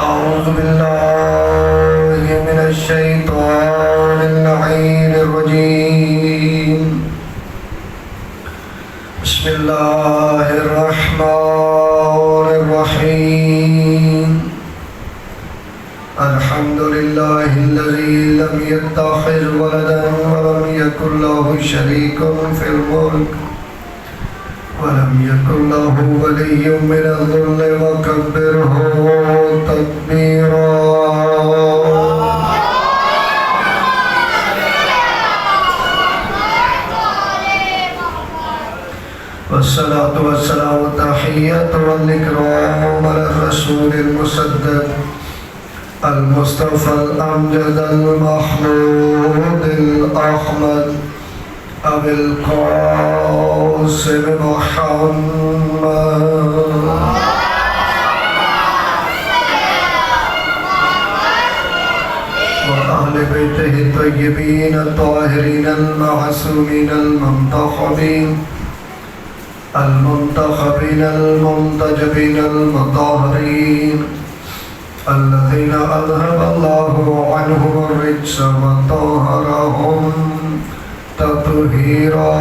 أعوذ بالله من الشيطان اللعين الرجيم. بسم الله الرحمن الرحيم. الحمد لله الذي لم يتخذ ولدا ولم يكن له شريك في الملك ولم يكن له ولي من الذل وكبره تكبيرا. والصلاة والسلام التحية والإكرام على الرسول المصدق المصطفى الأمجد المحمود الأحمد أبي القاسم محمد وأهل بيته الطيبين الطاهرين المعصومين المنتخبين المنتجبين المطهرين الذين أذهب الله عنهم الرجس وطهرهم تطهيرا.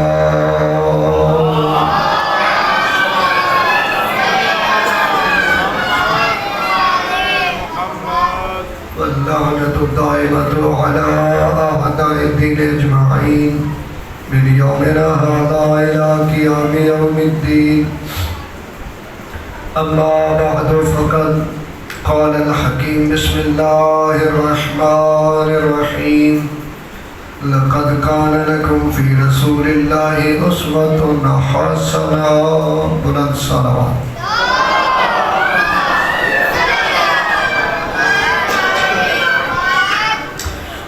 واللعنة الدائمة على أعداء الدين أجمعين من يومنا هذا إلى قيام يوم الدين. أما بعد فقد قال الحكيم بسم الله الرحمن الرحيم. لقد كان لكم في رسول الله أسوة حسنة. بلند صلوات.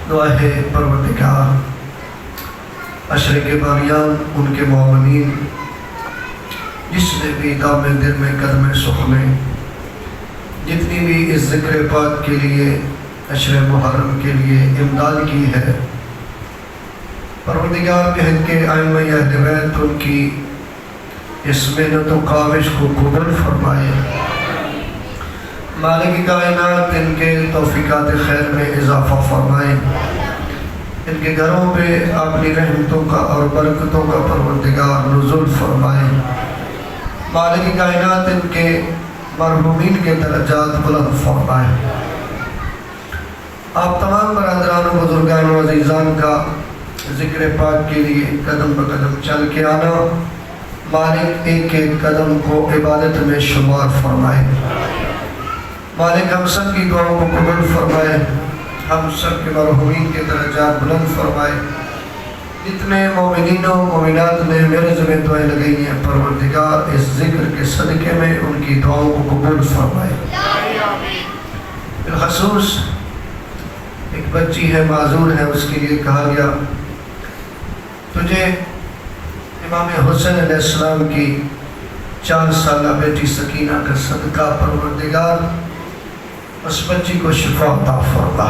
دعا ہے پروردگار عشر کے باریان ان کے مومنین جس نے بھی دام دل میں قدم سخنے جتنی بھی اس ذکر پاک کے لیے عشر محرم کے لیے امداد کی ہے، پروردگار بہن کے ائمہ اہل بیت ان کی اس محنت و کاوش کو قبول فرمائے. مالک کائنات ان کے توفیقات خیر میں اضافہ فرمائے. ان کے گھروں پہ اپنی رحمتوں کا اور برکتوں کا پروردگار نزول فرمائے. مالک کائنات ان کے مرحومین کے درجات بلند فرمائے. آپ تمام برادران و بزرگان و عزیزان کا ذکر پاک کے لیے قدم بقدم چل کے آنا مالک ایک ایک قدم کو عبادت میں شمار فرمائے. مالک ہم سب کی دعاؤں کو قبول فرمائے. ہم سب کے مرحومین کے درجات بلند فرمائے. جتنے مومنین و مومنات نے میرے ذمہ دعائیں لگائی ہیں پروردگار اس ذکر کے صدقے میں ان کی دعاؤں کو قبول فرمائے. بالخصوص ایک بچی ہے معذور ہے، اس کے لیے کہا گیا تجھے امام حسین علیہ السلام کی 4 سالہ بیٹی سکینہ کا صدقہ پروردگار اس بچی کو شفا عطا فرما.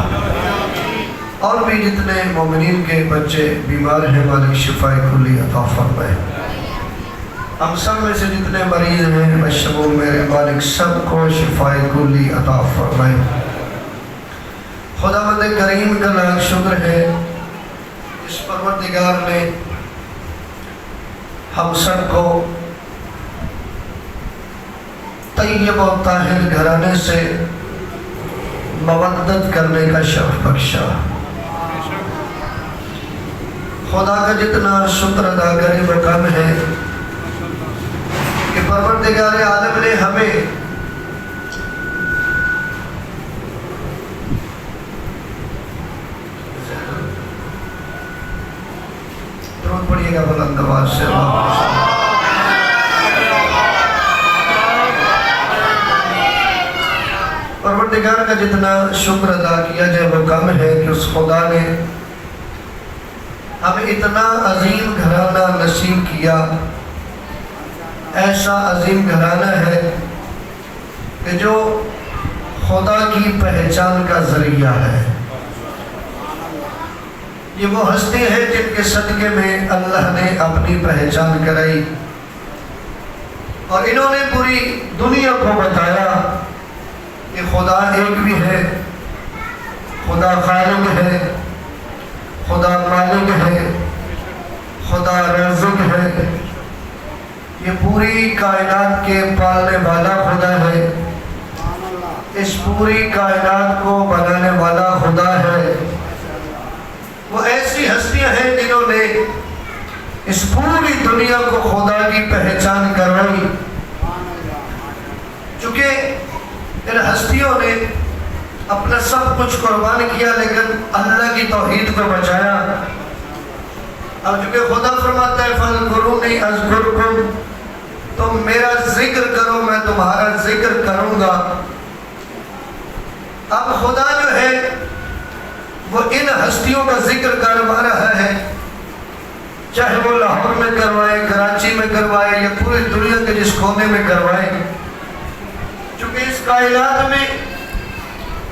اور بھی جتنے مومنین کے بچے بیمار ہیں مالک شفا کلی عطا فرمائے. ہم سب میں سے جتنے مریض ہیں بشمول میرے مالک سب کو شفا کلی عطا فرمائے. خداوند کریم کا لاکھ شکر ہے اس پروردگار نے ہم سب کو طیب و طاہر گھرانے سے مودت کرنے کا شرف بخشا. خدا کا جتنا شکر ادا کرے وہ کم ہے کہ پروردگار عالم نے ہمیں درود پڑھیے گا بلند آواز سے. پروردگار کا جتنا شکر ادا کیا جائے وہ کم ہے کہ اس خدا نے ہمیں اتنا عظیم گھرانہ نصیب کیا. ایسا عظیم گھرانہ ہے کہ جو خدا کی پہچان کا ذریعہ ہے. یہ وہ ہستی ہیں جن کے صدقے میں اللہ نے اپنی پہچان کرائی اور انہوں نے پوری دنیا کو بتایا کہ کہ خدا ایک بھی ہے، خدا خالق ہے، خدا مالک ہے، خدا رازق ہے، یہ پوری کائنات کے پالنے والا خدا ہے، اس پوری کائنات کو بنانے والا خدا ہے۔ وہ ایسی ہستیاں ہیں جنہوں نے اس پوری دنیا کو خدا کی پہچان کروائی، چونکہ ان ہستیوں نے اپنا سب کچھ قربان کیا لیکن اللہ کی توحید کو بچایا۔ اب چونکہ خدا فرماتا ہے فَاذْكُرُونِي أَذْكُرْكُمْ، تم میرا ذکر کرو میں تمہارا ذکر کروں گا۔ اب خدا جو ہے وہ ان ہستیوں کا ذکر کروا رہا ہے، چاہے وہ لاہور میں کروائے، کراچی میں کروائے یا پوری دنیا کے جس کونے میں کروائے، چونکہ اس کائنات میں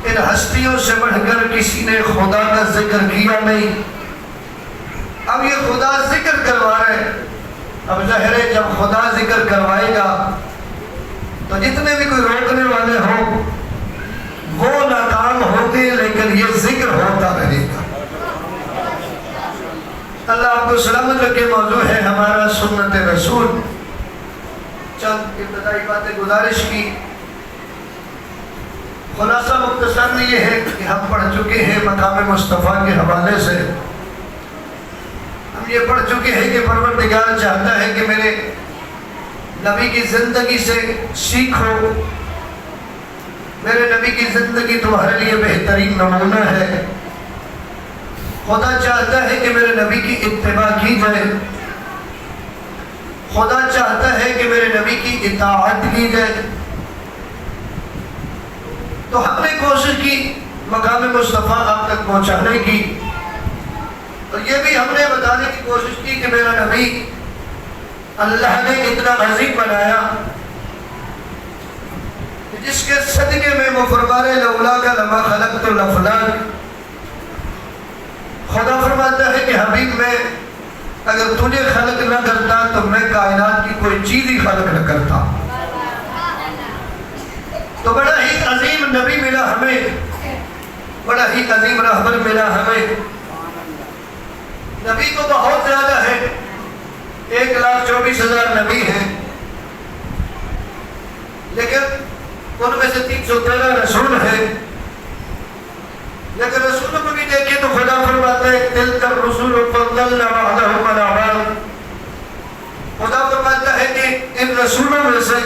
ان ہستیوں سے بڑھ کر کسی نے خدا کا ذکر کیا نہیں۔ اب یہ خدا ذکر کروا رہے ہیں، اب ظاہر ہے جب خدا ذکر کروائے گا تو جتنے بھی کوئی روکنے والے ہوں وہ ناکام ہوگے، لیکن یہ ذکر ہوتا رہے گا۔ اللہ آپ کو سلامت رکھے۔ موضوع ہے ہمارا سنت رسول۔ چند ابتدائی باتیں گزارش کی، خلاصہ مختصر میں یہ ہے کہ ہم پڑھ چکے ہیں مقام مصطفیٰ کے حوالے سے، ہم یہ پڑھ چکے ہیں کہ پروردگار چاہتا ہے کہ میرے نبی کی زندگی سے سیکھو، میرے نبی کی زندگی تمہارے لیے بہترین نمونہ ہے۔ خدا چاہتا ہے کہ میرے نبی کی اتباع کی جائے، خدا چاہتا ہے کہ میرے نبی کی اطاعت کی جائے۔ تو ہم نے کوشش کی مقام مصطفیٰ آپ تک پہنچانے کی، اور یہ بھی ہم نے بتانے کی کوشش کی کہ میرا نبی اللہ نے اتنا عظیم بنایا جس کے صدقے میں وہ فرمانے لولا کا لما خلقت الافلاک، خدا فرماتا ہے کہ حبیب میں اگر تجھے خلق نہ کرتا تو میں کائنات کی کوئی چیز ہی خلق نہ کرتا۔ تو بڑا ہی عظیم نبی ملا ہمیں، بڑا ہی عظیم رہبر ملا ہمیں۔ نبی تو بہت زیادہ ہے، 1,24,000 نبی ہیں، لیکن ان میں سے 313 رسول ہیں۔ لیکن رسولوں کو بھی دیکھیں تو خدا فرماتا ہے تِلْكَ الرُّسُلُ فَضَّلْنَا بَعْضَهُمْ عَلَىٰ بَعْضٍ، خدا فرماتا ہے کہ ان رسولوں میں سے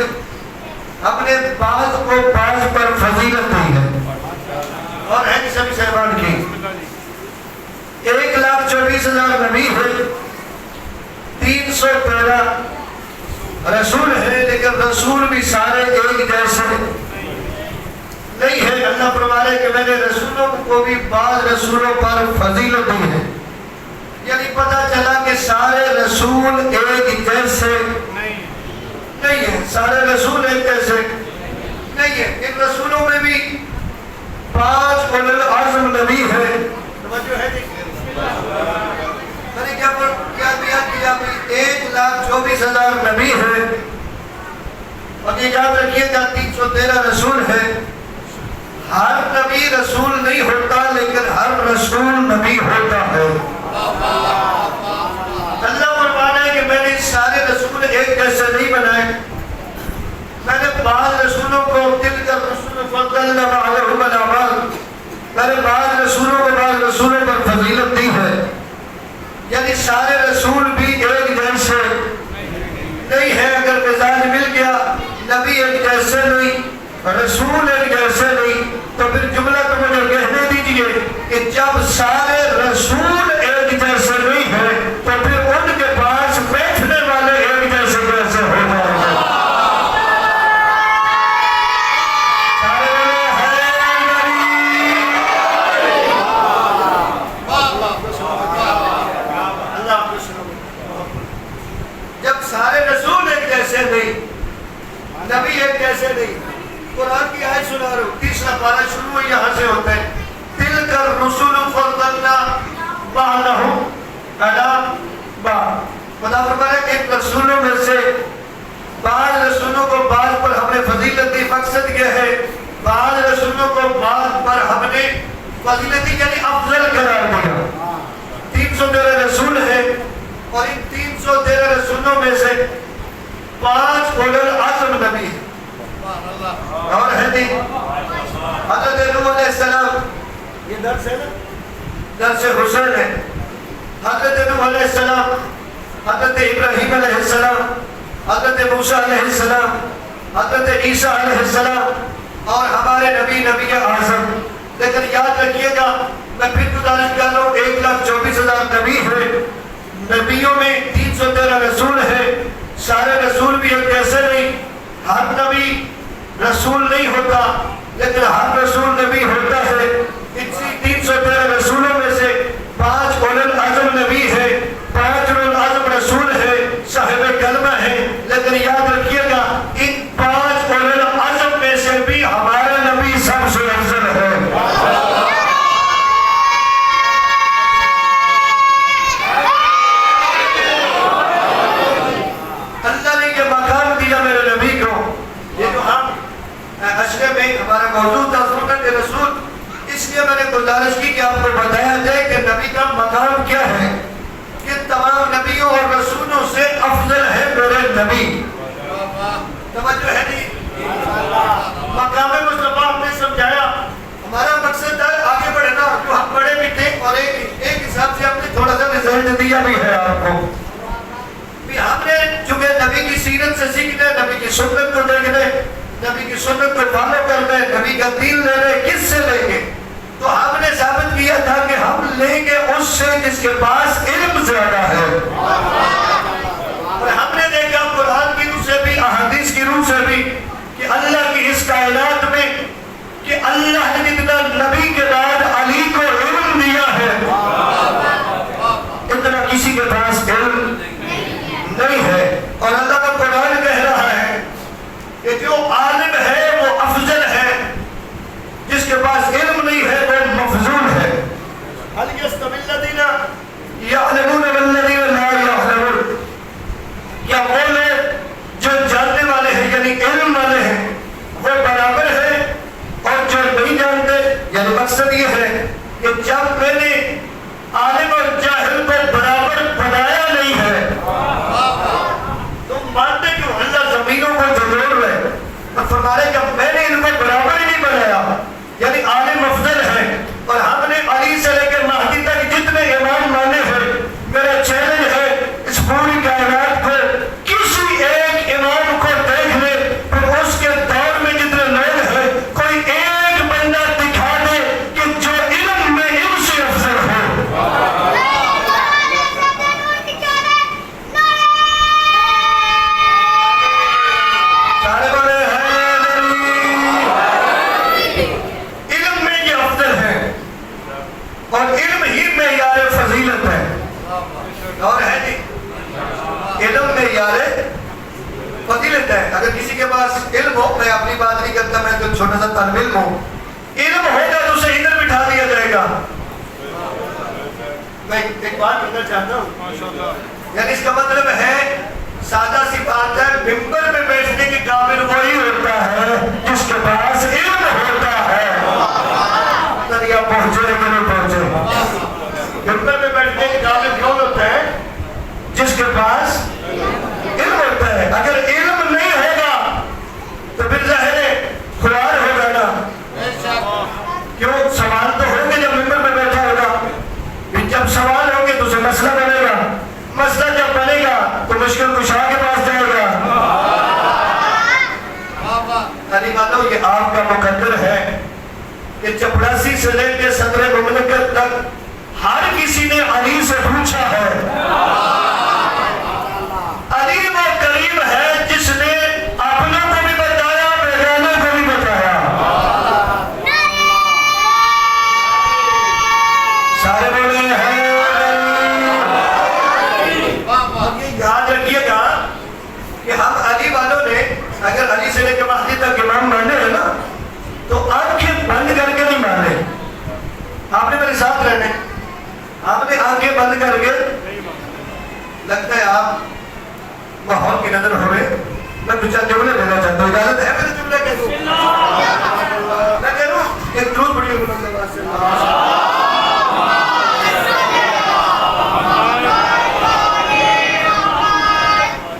اپنے بعض کو بعض پر فضیلت دی ہے، اور ہے سبھی صاحبان کی 1,24,000 نبی ہیں، 313 رسول ہیں، لیکن رسول بھی سارے ایک جیسے نہیں ہے۔ اللہ فرما رہے کہ میں نے رسولوں کو بھی بعض رسولوں پر فضیلت دی ہے، یعنی پتہ چلا کہ سارے رسول ایک جیسے نہیں ہے، سارے رسول ایک جیسے نہیں ہے۔ ان رسولوں میں بھی 5 اولو العزم نبی ہیں، توجہ ہے جی، میں نے کیا بیان کیا بھی 1,24,000 نبی ہیں، اور یہ یاد رکھیے گا 313 رسول ہیں۔ ہر نبی رسول نہیں ہوتا لیکن ہر رسول نبی ہوتا ہے۔ اللہ فرمانا ہے کہ میں نے سارے رسول ایک جیسے نہیں بنائے، میں نے بعض رسولوں کو تِلْكَ الرُّسُلُ فَضَّلْنَا بَعْضَهُمْ عَلَىٰ بَعْضٍ، میں نے بعض رسولوں کو بعض رسولوں پر فضیلت دی ہے، یعنی سارے رسول بھی ایک جیسے نہیں ہے۔ اگر مزاج مل گیا نبی ایک جیسے نہیں رسول ایک جیسے نہیں تو پھر جملہ تو مجھے کہنے دیجئے کہ جب سارے رسول ایک جیسے نہیں ہیں تو پھر ان کے پاس بیٹھنے والے ایک جیسے کیسے ہو جائیں گے؟ جب سارے رسول ایک جیسے نہیں، نبی ایک جیسے نہیں، قرآن کی آیت سنا رہے ہو، 30واں پارہ شروع یہاں سے ہوتا ہے تِلْكَ الرُّسُلُ فَضَّلْنَا بَعْضَهُمْ عَلَىٰ بَعْضٍ، خدا فرماتا ہے کہ ان رسولوں میں سے بعض رسولوں کو بعض پر ہم نے فضیلت دی۔ مقصد یہ ہے بعض رسولوں کو بعض پر ہم نے فضیلتی یعنی افضل قرار دیا. 313 رسول ہیں اور ان 313 رسولوں میں سے 5 اولو العزم نبی ہیں. اور ہے نہیں حضرت نوح علیہ السلام، یہ درس ہے نا، درس حسین ہے. حضرت نوح علیہ السلام، حضرت ابراہیم علیہ السلام، حضرت موسیٰ علیہ السلام، حضرت عیسیٰ علیہ السلام اور ہمارے نبی اعظم. لیکن یاد رکھیے گا، میں پھر گزارش کر رہا ہوں، 1,24,000 نبی ہیں. نبیوں میں 313 رسول ہیں. سارے رسول بھی ایک جیسے نہیں، ہر نبی رسول نہیں ہوتا لیکن ہر رسول نبی ہوتا ہے. اسی 313 رسولوں میں سے 5 اولو العزم نبی ہیں، 5 اولو العزم رسول ہیں، صاحب کلمہ ہیں. لیکن یاد رکھیے گا ان 5 اولو العزم میں سے بھی ہمارا نبی سب سے افضل ہے. اللہ نے یہ مقام دیا میرے نبی کو. یہ جو ہم اشرے میں ہمارا موضوع تھا سنت رسول، اس لیے میں نے گزارش کی کہ آپ کو بتایا جائے کہ نبی کا مقام کیا ہے. کہ تمام نبیوں اور رسولوں سے افضل ہے میرے نبی. توجہ ہے نہیں؟ مقام مصطفیٰ آپ نے سمجھایا. ہمارا مقصد ہے آگے بڑھنا، جو ہم بڑے بھی تھے اور ایک حساب سے ہم نے تھوڑا سا رزلٹ دیا بھی ہے آپ کو. ہم نے چونکہ نبی کی سیرت سے سیکھنے، نبی کی سنت کو دیکھنے، نبی کی سنت کو فالو کرنے، نبی کا دین لینے، کس سے لیں گے؟ تو ہم نے ثابت کیا تھا کہ ہم لیں گے اس سے جس کے پاس علم زیادہ ہے. اور ہم نے دیکھا قرآن کی روح سے بھی، احادیث کی روح سے بھی، کہ اللہ کی اس کائنات میں کہ اللہ نے جتنا نبی کے بعد علی کو علم دیا ہے اتنا کسی کے پاس علم نہیں ہے. اور اللہ کا قرآن کہہ رہا ہے کہ جو عالم ہے وہ افضل ہے، جس کے پاس علم نہیں ہے وہ مفضول ہے. هل يستوي الذين يعلمون والذين لا يعلمون؟ کیا وہ لوگ جو جاننے والے ہیں یعنی علم والے ہیں وہ برابر ہیں اور جو نہیں جانتے؟ یعنی مقصد یہ ہے کہ جب میں نے عالم اور جاہل کو برابر بنایا نہیں ہے، تم مانتے کہ اللہ زمینوں کو جھنجھوڑ رہے، اور فرمانے کہ میں نے ان کو برابر ہی نہیں بنایا، یعنی عالم افضل ہے. اور ہم نے علی سے لے کر مہدی تک جتنے امام مانے ہیں، میرا چیلنج ہے اس پوری کائنات کو کسی ایک امام کو دیکھ لے اور اس کے دور میں جتنے لوگ ہیں کوئی ایک بندہ دکھا دے کہ جو علم میں علم سے افضل ہو. سارے بڑے علم میں یہ افضل ہے اور علم ہی معیار فضیلت ہے. اور ہے جی علم معیار فضیلت ہے. اگر کسی کے پاس علم ہو، میں اپنی بات نہیں کرتا، میں تو چھوٹا سا طالب علم ہوں، علم ہوگا تو اسے ادھر بٹھا دیا جائے گا. میں ایک بات کرنا چاہتا ہوں، یعنی اس کا مطلب ہے سادہ سی بات ہے، ممبر میں بیٹھنے کے قابل وہی ہوتا ہے جس کے پاس علم ہوتا ہے. یا پہنچے کہ نہیں پہنچے؟ ممبر میں بیٹھنے کے قابل کون ہوتا ہے؟ جس کے پاس علم ہوتا ہے. اگر علم نہیں ہوگا تو پھر ظاہر ہے خوار ہوگا نا. کیوں؟ سوال تو ہوں گے جب ممبر میں بیٹھا ہوگا، جب سوال ہوں گے تو اسے مسئلہ بنے گا، مسئلہ جب بنے گا تو مشکل کشا کے پاس جائے گا. علی مانو یہ آپ کا مقدر ہے کہ چپڑاسی سے لے کے صدر مملکت تک ہر کسی نے علی سے پوچھا ہے. علی وہ کریم ہے جس نے اپنوں کو بھی بتایا، بیگانوں کو بھی بتایا. سارے بولے ہیں. اب یہ یاد رکھیے گا کہ ہم علی والوں نے اگر علی سے لے کے مہدی تک امام مانے ہیں نا تو آنکھیں بند کر کے نہیں مانے. آپ نے میرے ساتھ رہنے، آپ نے آنکھیں بند کر کے، لگتا ہے آپ ماحول کی نظر ہوئے، میں کچھ جملے لینا چاہتا ہوں، اجازت ہے میرے جملے کے؟ ایک درود پڑھیے بلند آواز سے.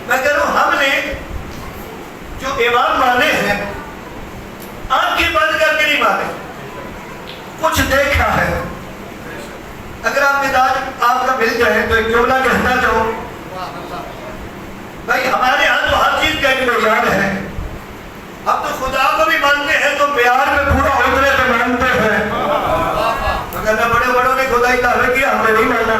میں کہہ رہا ہوں ہم نے جو امام مانے ہیں آنکھیں بند کر کے نہیں مانے, کچھ دیکھا ہے. اگر آپ مزاج آپ کا مل جائے تو ایک جملہ کہنا چاہوں بھائی ہمارے ہاں تو ہر چیز کا ایک معیار ہے. اب تو خدا کو بھی مانتے ہیں تو معیار میں پورا اترے تو مانتے ہیں. اگر بڑے بڑوں نے خدائی دعوے کیا ہم نے نہیں مانا.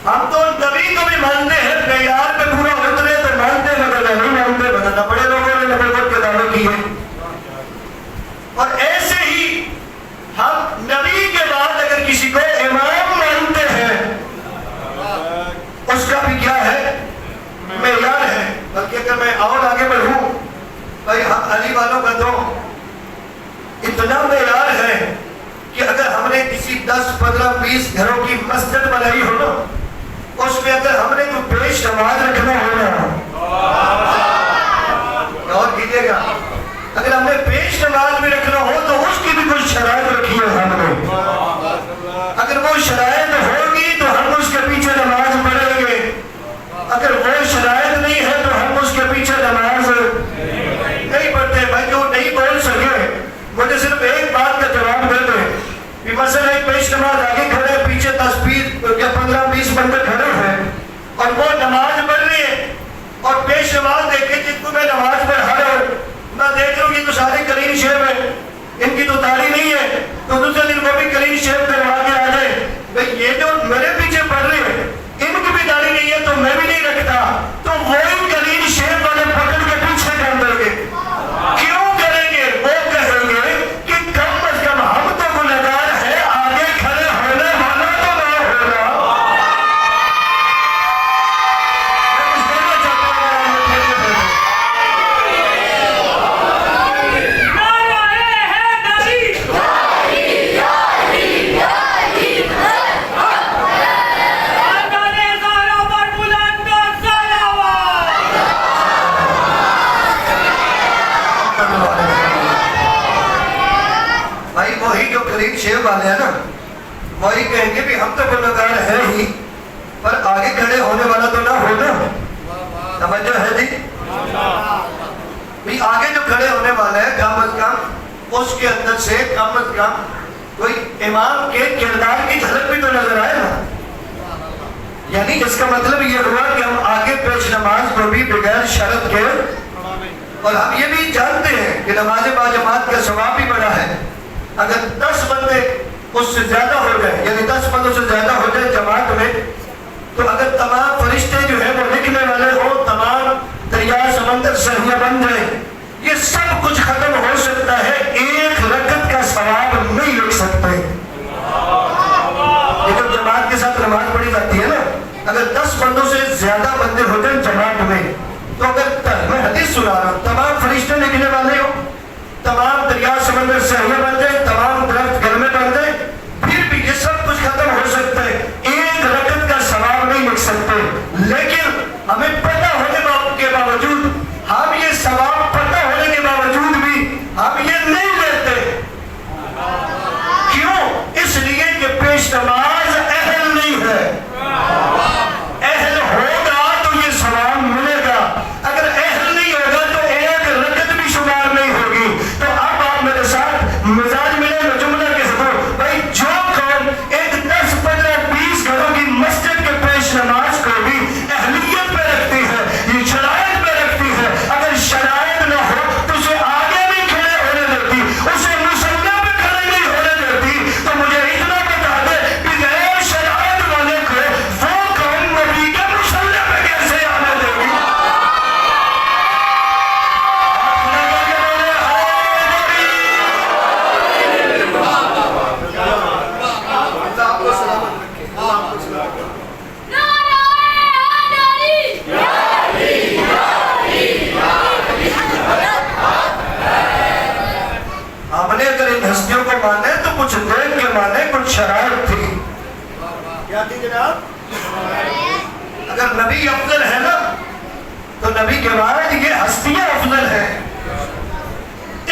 ہم تو نبی کو بھی مانتے ہیں معیار میں پورا اترے تو مانتے ہیں مگر نہیں مانتے. بدلنا بڑے لوگوں نے نبوت کے دعوے کیے. اور ایسے ہی ہم نبی کے بعد اگر کسی کو امام مانتے ہیں اس کا بھی کیا ہے معیار ہے. بلکہ اگر میں اور آگے بڑھوں بھائی ہم علی والوں کا تو اتنا معیار ہے کہ اگر ہم نے کسی 10 15 20 گھروں کی مسجد بنائی ہو نا اس میں اگر ہم نے کوئی پیش نماز رکھنا ہونا اور کیجیے گا اگر ہم نے پیش نماز بھی رکھنا ہو تو اس کی بھی کچھ شرائط رکھی ہے ہم نے. اگر وہ شرائط ہوگی تو ہم اس کے پیچھے نماز پڑھیں گے. اگر وہ شرائط نہیں ہے تو ہم اس کے پیچھے نماز نہیں پڑھتے. بھائی جو نہیں بول سکے مجھے صرف ایک بات کا جواب دے دیں کہ مثلا ایک پیش نماز آگے کھڑے پیچھے 10 20 یا 15 20 بندے کھڑے ہیں اور وہ نماز پڑھ رہی ہے اور پیش نماز دیکھے جن کو میں نماز پڑھا رہا ہوں میں دیکھ رہا ہوں یہ تو سارے کلین شیو ہیں ان کی تو داڑھی نہیں ہے تو دوسرے دن وہ بھی کلین شیو کروا کے آ جائے. بھائی یہ جو میرے پیچھے پڑھ رہے ہیں ان کی بھی داڑھی نہیں ہے تو میں بھی نہیں رکھتا تو وہی کلین شیو والے پکڑ کے پیچھے کر دیں گے. کیوں کریں گے؟ وہ کہیں گے کہ کم از کم ہم تو گنہگار ہیں آگے کھڑے ہونے والا تو نہ ہوگا. میں کچھ کہنا چاہتا ہوں بھائی وہی جو کلین شیو والے ہیں نا وہی کہیں گے بھی ہم تو گنہگار ہیں ہی پر آگے کھڑے ہونے والا تو نہ ہونا. سمجھو ہے جی بھی آگے جو کھڑے ہونے والا ہے کم از کم اس کے اندر سے کم از کم کوئی امام کے کردار کی جھلک بھی تو نظر آئے نا. یعنی اس کا مطلب یہ ہوا کہ ہم آگے پیش نماز کو بھی بغیر شرط کے اور ہم یہ بھی جانتے ہیں کہ نماز باجماعت کا ثواب بھی بڑا ہے. اگر 10 بندے اس سے زیادہ ہو جائے یعنی 10 بندوں سے زیادہ ہو جائے جماعت میں تو اگر تمام فرشتے جو ہیں وہ لکھنے والے ہو تمام دریا سمندر سہیہ بن جائے یہ سب کچھ ختم ہو سکتا ہے ایک رکعت کا ثواب نہیں لکھ سکتے. یہ جو جماعت کے ساتھ نماز پڑھی جاتی ہے نا اگر 10 بندوں سے زیادہ بندے ہو جائیں جماعت میں تو اگر میں حدیث سنا رہا ہوں تمام فرشتے لکھنے والے ہو تمام دریا سمندر سہیہ بن جائے تمام درخت گھر میں بن جائے پھر بھی یہ سب کچھ ختم ہو سکتا ہے ایک رکعت کا ثواب نہیں لکھ سکتے. لیکن ہمیں پتہ ہونے کے باوجود ہم یہ ثواب پتہ ہونے کے باوجود بھی ہم یہ نہیں لیتے. کیوں؟ اس لیے کہ پیش نماز اہل نہیں ہے. اہل ہوگا تو یہ ثواب ملے گا اگر اہل نہیں ہوگا تو ایک رکعت بھی شمار نہیں ہوگی. تو اب آپ میرے ساتھ مزاج ملے میں جملہ کے ساتھ بھائی جو قوم ایک 10 15 20 گھروں کی مسجد کے پیش نماز کو بھی اہلیت پہ رکھتی ہے یہ شرائط پہ رکھتی ہے اگر شرائط نہ ہو تو اسے آگے بھی کھڑے ہونے دیتی اسے مسلح پہ کھڑے نہیں ہونے دیتی. تو مجھے اتنا بتا دے کہ غیر شرائط والے کو وہ قوم نبی کے مسلح پہ کیسے آنے دے گی؟ ہم نے اگر ان ہستیوں کو مانے تو کچھ دیکھ کے مانے کچھ شرائط تھی. کیا تھی جناب؟ اگر نبی افضل ہے نا تو نبی کے بعد یہ ہستیاں افضل ہیں.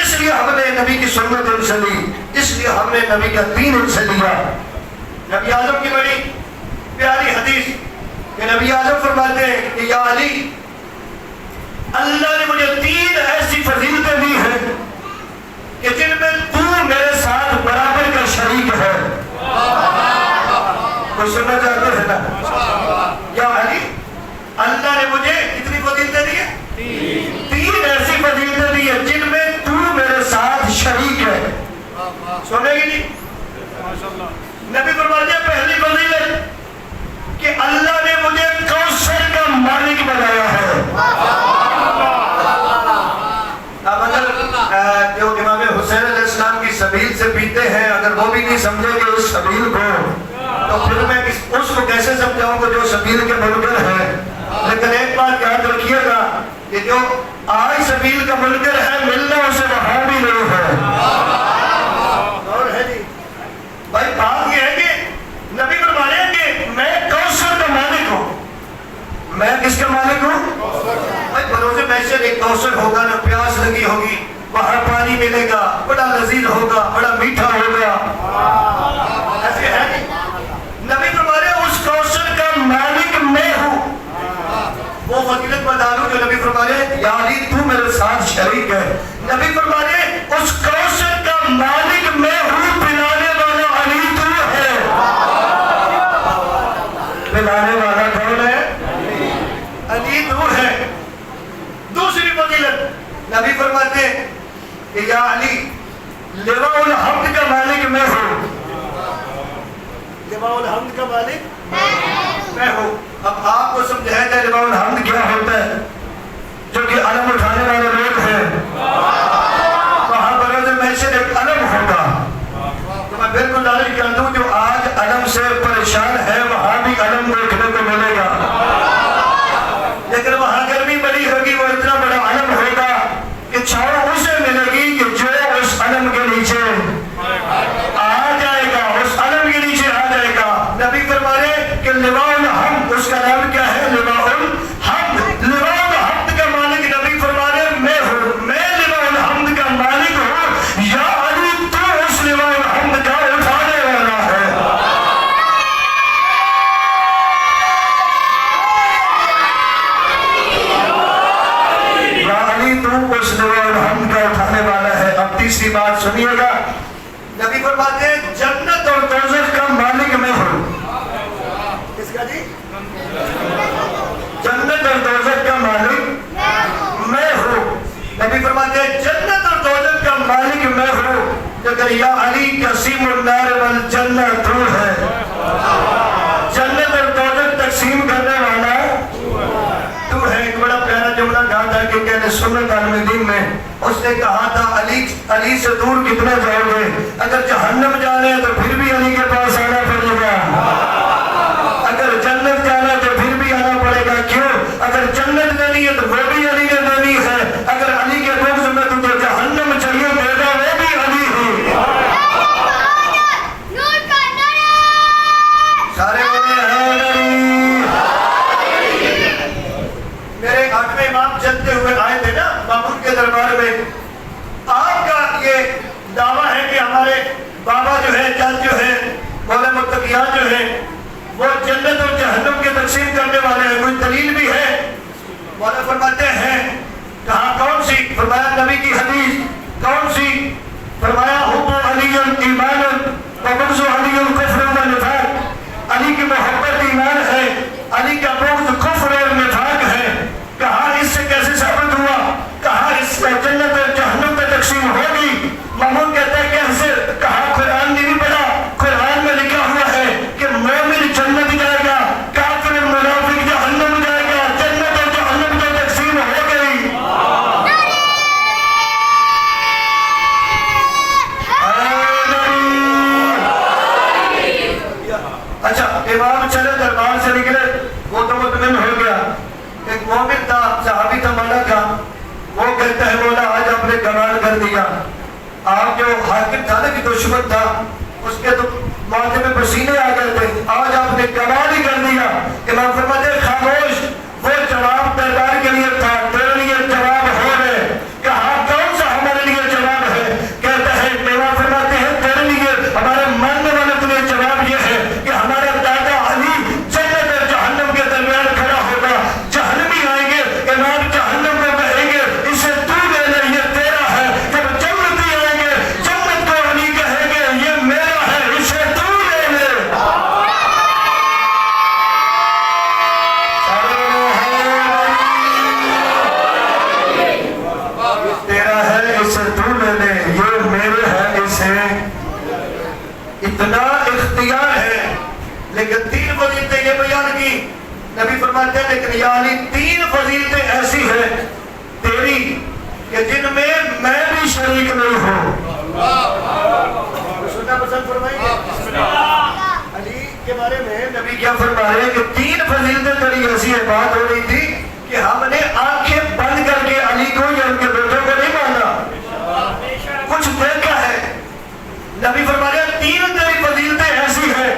اس اس لیے ہم نے نبی کی سنت ان سے لی, اس لیے ہم نے نبی کا دین ان سے لیا. نبی اعظم کی بڑی پیاری حدیث کہ نبی اعظم فرماتے ہیں کہ یا علی, اللہ نے مجھے 3 ایسی فضیلتیں دی ہیں کہ جن میں تو میرے ساتھ برابر کا شریک ہے. کوئی سننا چاہتے ہیں نا؟ یا علی, اللہ نے مجھے کتنی فضیلتیں دی ہیں؟ 3 ایسی فضیلتیں دی ہیں جن میں تو میرے ساتھ شریک ہے. سنے گی نہیں؟ نبی فرماتے ہیں پہلی فضیلت کہ اللہ نے مجھے کوثر کا مالک بنایا ہے. اب اگر جو امام حسین علیہ السلام کی سبیل سے پیتے ہیں, اگر وہ بھی نہیں سمجھے گے اس سبیل کو, تو پھر میں اس کو کیسے سمجھاؤں گا جو سبیل کے منکر ہے. لیکن ایک بات یاد رکھیے گا کہ جو آج سبیل کا منکر ہے, ملنا اسے وہاں بھی نہیں ہے. اور ہے جی بھائی, بات یہ ہے کہ نبی فرماتے ہیں کہ میں کوثر کا مالک ہوں. میں کس کا مالک ہوں؟ بھائی بروز محشر ایک کوثر ہوگا نا, پیاس لگی ہوگی, وہاں پانی ملے گا, بڑا لذیذ ہوگا, بڑا میٹھا ہوگا. ایسے ہے نبی فرماتے ہیں اس کوثر کا مالک میں ہوں. وہ فضیلت بتا دوں جو نبی فرماتے ہیں یا علی تو میرے ساتھ شریک ہے. نبی فرماتے ہیں اس کوثر کا مالک میں ہوں, پلانے والا علی تو ہے. پلانے والا کون ہے؟ علی تو ہے. دوسری فضیلت نبی فرماتے ہیں کہ یا علی, لواء الحمد کا مالک میں ہوں. لواء الحمد کا مالک میں ہوں. اب آپ کو سمجھایا جائے لواء الحمد کیا ہوتا ہے. جو کہ علم اٹھانے والے لوگ ہیں, وہاں بروز محشر ایک علم ہوگا. تو میں بالکل دعویٰ کر دوں جو آج علم سے پریشان ہے وہاں بھی علم دیکھنے کو ملے گا. لیکن وہاں گرمی بڑی ہوگی, وہ اتنا بڑا علم ہوگا کہ چھاؤں اسے ملے گی کہ جو اس علم کے نیچے آ جائے گا, اس علم کے نیچے آ جائے گا. نبی فرماتے کہ لواء الحمد, اس کا نام کیا ہے؟ لواء الحمد. لواء الحمد کا مالک نبی فرماتے میں ہوں. میں لواء الحمد کا مالک ہوں. یا علی تو اس لواء الحمد کا اٹھانے والا ہے. اس لواء الحمد کا اٹھانے والا ہے. اب تیسری بات سنیے گا, نبی فرماتے ہیں جنت اور دوزخ کا مالک میں ہوں. کس کا جی؟ جنت اور دوزخ کا مالک میں ہوں. نبی فرماتے ہیں جنت اور دوزخ کا مالک میں ہوں. لیکن یا علی قسیم النار والجنہ تو ہے. جنت اور دوزخ تقسیم کرنے والا تو ہے. ایک بڑا پیارا جملہ کہا تھا کہ کہنے سنت عالم دین میں, اس نے کہا تھا علی سے دور کتنا جاؤ گے؟ اگر جہنم جانے تو پھر بھی علی کے پاس آنا پڑے گا. اگر جنت جانا تو پھر بھی آنا پڑے گا. کیوں؟ اگر جنت دینی ہے تو وہ بھی علی نے دینی ہے. اگر علی کے بغض میں تجھے جہنم چاہیے دے گا, وہ بھی علی ہی. سارے بولے میرے 8ویں امام چلتے ہوئے آئے تھے نا مامون کے دربار میں. آپ کا یہ دعویٰ ہے کہ ہمارے بابا جو ہے, جج جو ہے, مولا متقیان جو ہے, وہ جنت اور جہنم کے تقسیم کرنے والے ہیں. کوئی دلیل بھی ہے؟ مولا فرماتے ہیں کہاں کون سی؟ فرمایا نبی کی حدیث. کون سی؟ فرمایا حب علی ایمان وبغض علی کفر و نفاق. علی کی محبت ایمان ہے, علی کا بغض کفر اور نفاق ہے. کہا اس سے کیسے ثابت ہوا؟ کہا اس میں جنت اور جہنم میں تقسیم ہوگی. مامون کہتا ہے کیسے؟ کہا قرآن نہیں پڑھا, قرآن میں لکھا ہوا ہے کہ مومن جنت جائے گا, کافر منافق جہنم جائے گا. جنت اور جہنم میں تقسیم ہو گئی. اچھا امام چلے دربار سے نکلے, وہ تو مطمئن ہو گیا. ایک مومن تھا, صحابی تھا, مولا کا. وہ کہتا ہے مولا آج آپ نے کمال کر دیا. آپ جو حاکم تھا نا کہ دشمن تھا, اس کے تو ماتھے میں پسینے آ گئے تھے, آج آپ نے کمال ہی کر دیا. امام فرماتے خاموش, وہ جواب دربار کے لیے تھا, تیرے لیے جواب ہو گئے. کہا کون سا ہمارے لیے جواب ابتدا اختیار ہے، لیکن 3 فضیلتیں یہ بیان کی. نبی فرماتے ہیں لیکن یا علی 3 فضیلتیں ایسی ہیں تیری کہ جن میں میں بھی شریک نہیں ہوں. سننا پسند فرمائیے. علی کے بارے میں نبی کیا فرما رہے ہیں کہ 3 فضیلتیں تیری ایسی ہے. بات ہو رہی تھی کہ ہم نے آنکھیں بند کر کے علی کو یا ان کے بیٹوں کو نہیں مانا، کچھ دیکھا ہے. نبی فرما رہے ہیں 3 تیری فضیلتیں ایسی ہیں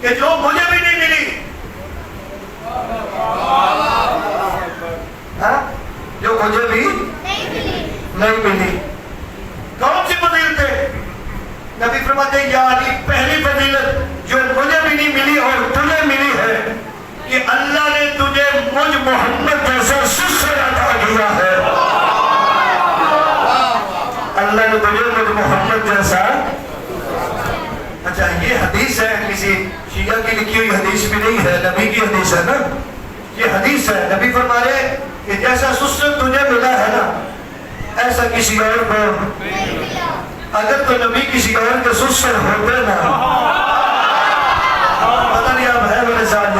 کہ جو مجھے بھی نہیں ملی، جو مجھے بھی نہیں ملی. کون سی فضیلتیں؟ نبی فرماتے ہیں یا علی پہلی فضیلت جو مجھے بھی نہیں ملی اور تجھے ملی ہے کہ اللہ نے تجھے مجھ محمد جیسا سسر عطا کیا ہے. اللہ نے تجھے مجھ محمد جیسا. اچھا یہ حدیث ہے، کسی شیعہ کی لکھی ہوئی حدیث بھی نہیں ہے، نبی کی حدیث ہے نا. یہ حدیث ہے. نبی فرما رہے کہ جیسا سسر تجھے ملا ہے نا ایسا کسی اور کو نہیں ملا. اگر تو نبی کسی اور کے سسر ہوتے نا، پتہ نہیں آپ ہے میرے ساتھ،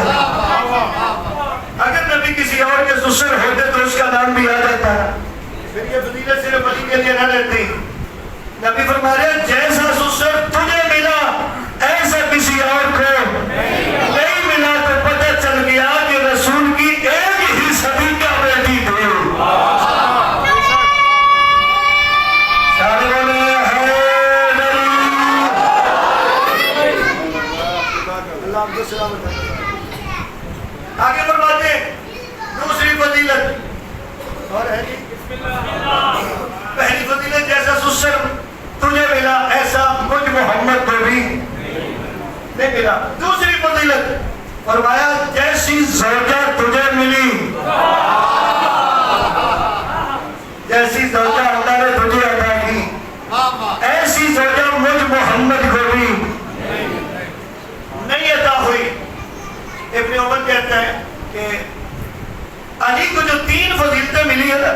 اگر نبی کسی اور کے سسر ہوتے تو اس کا نام بھی آ جاتا، پھر یہ فضیلت صرف علی کے لیے نہ رہتی. نبی فرما رہے جیسا سسر تجھے ملا ایسا کسی اور کو نہیں ملا. تو پتہ چل گیا کہ رسول کی ایک ہی صدی کا بیٹی تھی. سارے بولے آگے فرماتے ہیں دوسری فضیلت اور ہے جی پہلی فضیلت جیسا سسر تجھے ملا ایسا مجھ محمد کو بھی نہیں ملا. دوسری فضیلت فرمایا جیسی زوجہ تجھے ملی، جیسی زوجہ اللہ نے تجھے عطا کی ایسی زوجہ مجھ محمد کو بھی نہیں عطا ہوئی. ابن عمر کہتا ہے کہ علی کو جو 3 فضیلتیں ملی ہے نا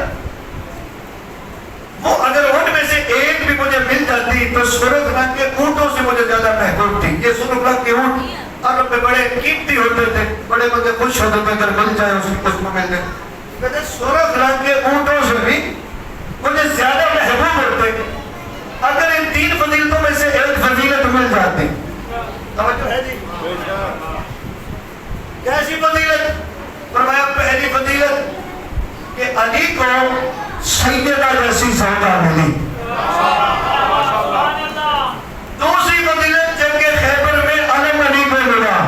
وہ اگر ان میں سے ایک بھی مجھے مل جاتی تو سرخ رنگ کے اونٹوں سے مجھے زیادہ محبوب تھی. یہ سرخ رنگ کے اونٹ عرب میں بڑے قیمتی ہوتے تھے، بڑے بندے خوش ہوتے تھے اگر مل جائے اس کو مل جائے. کہتے سرخ رنگ کے اونٹوں سے بھی مجھے زیادہ محبوب ہوتے اگر ان 3 فضیلتوں میں سے ایک فضیلت مل جاتی. توجہ ہے جی. کیسی فضیلت؟ فرمایا پہلی فضیلت کہ علی کو سیدہ جیسی زوجہ ملی. دوسری فضیلت جنگ خیبر میں علم علی کو ملا.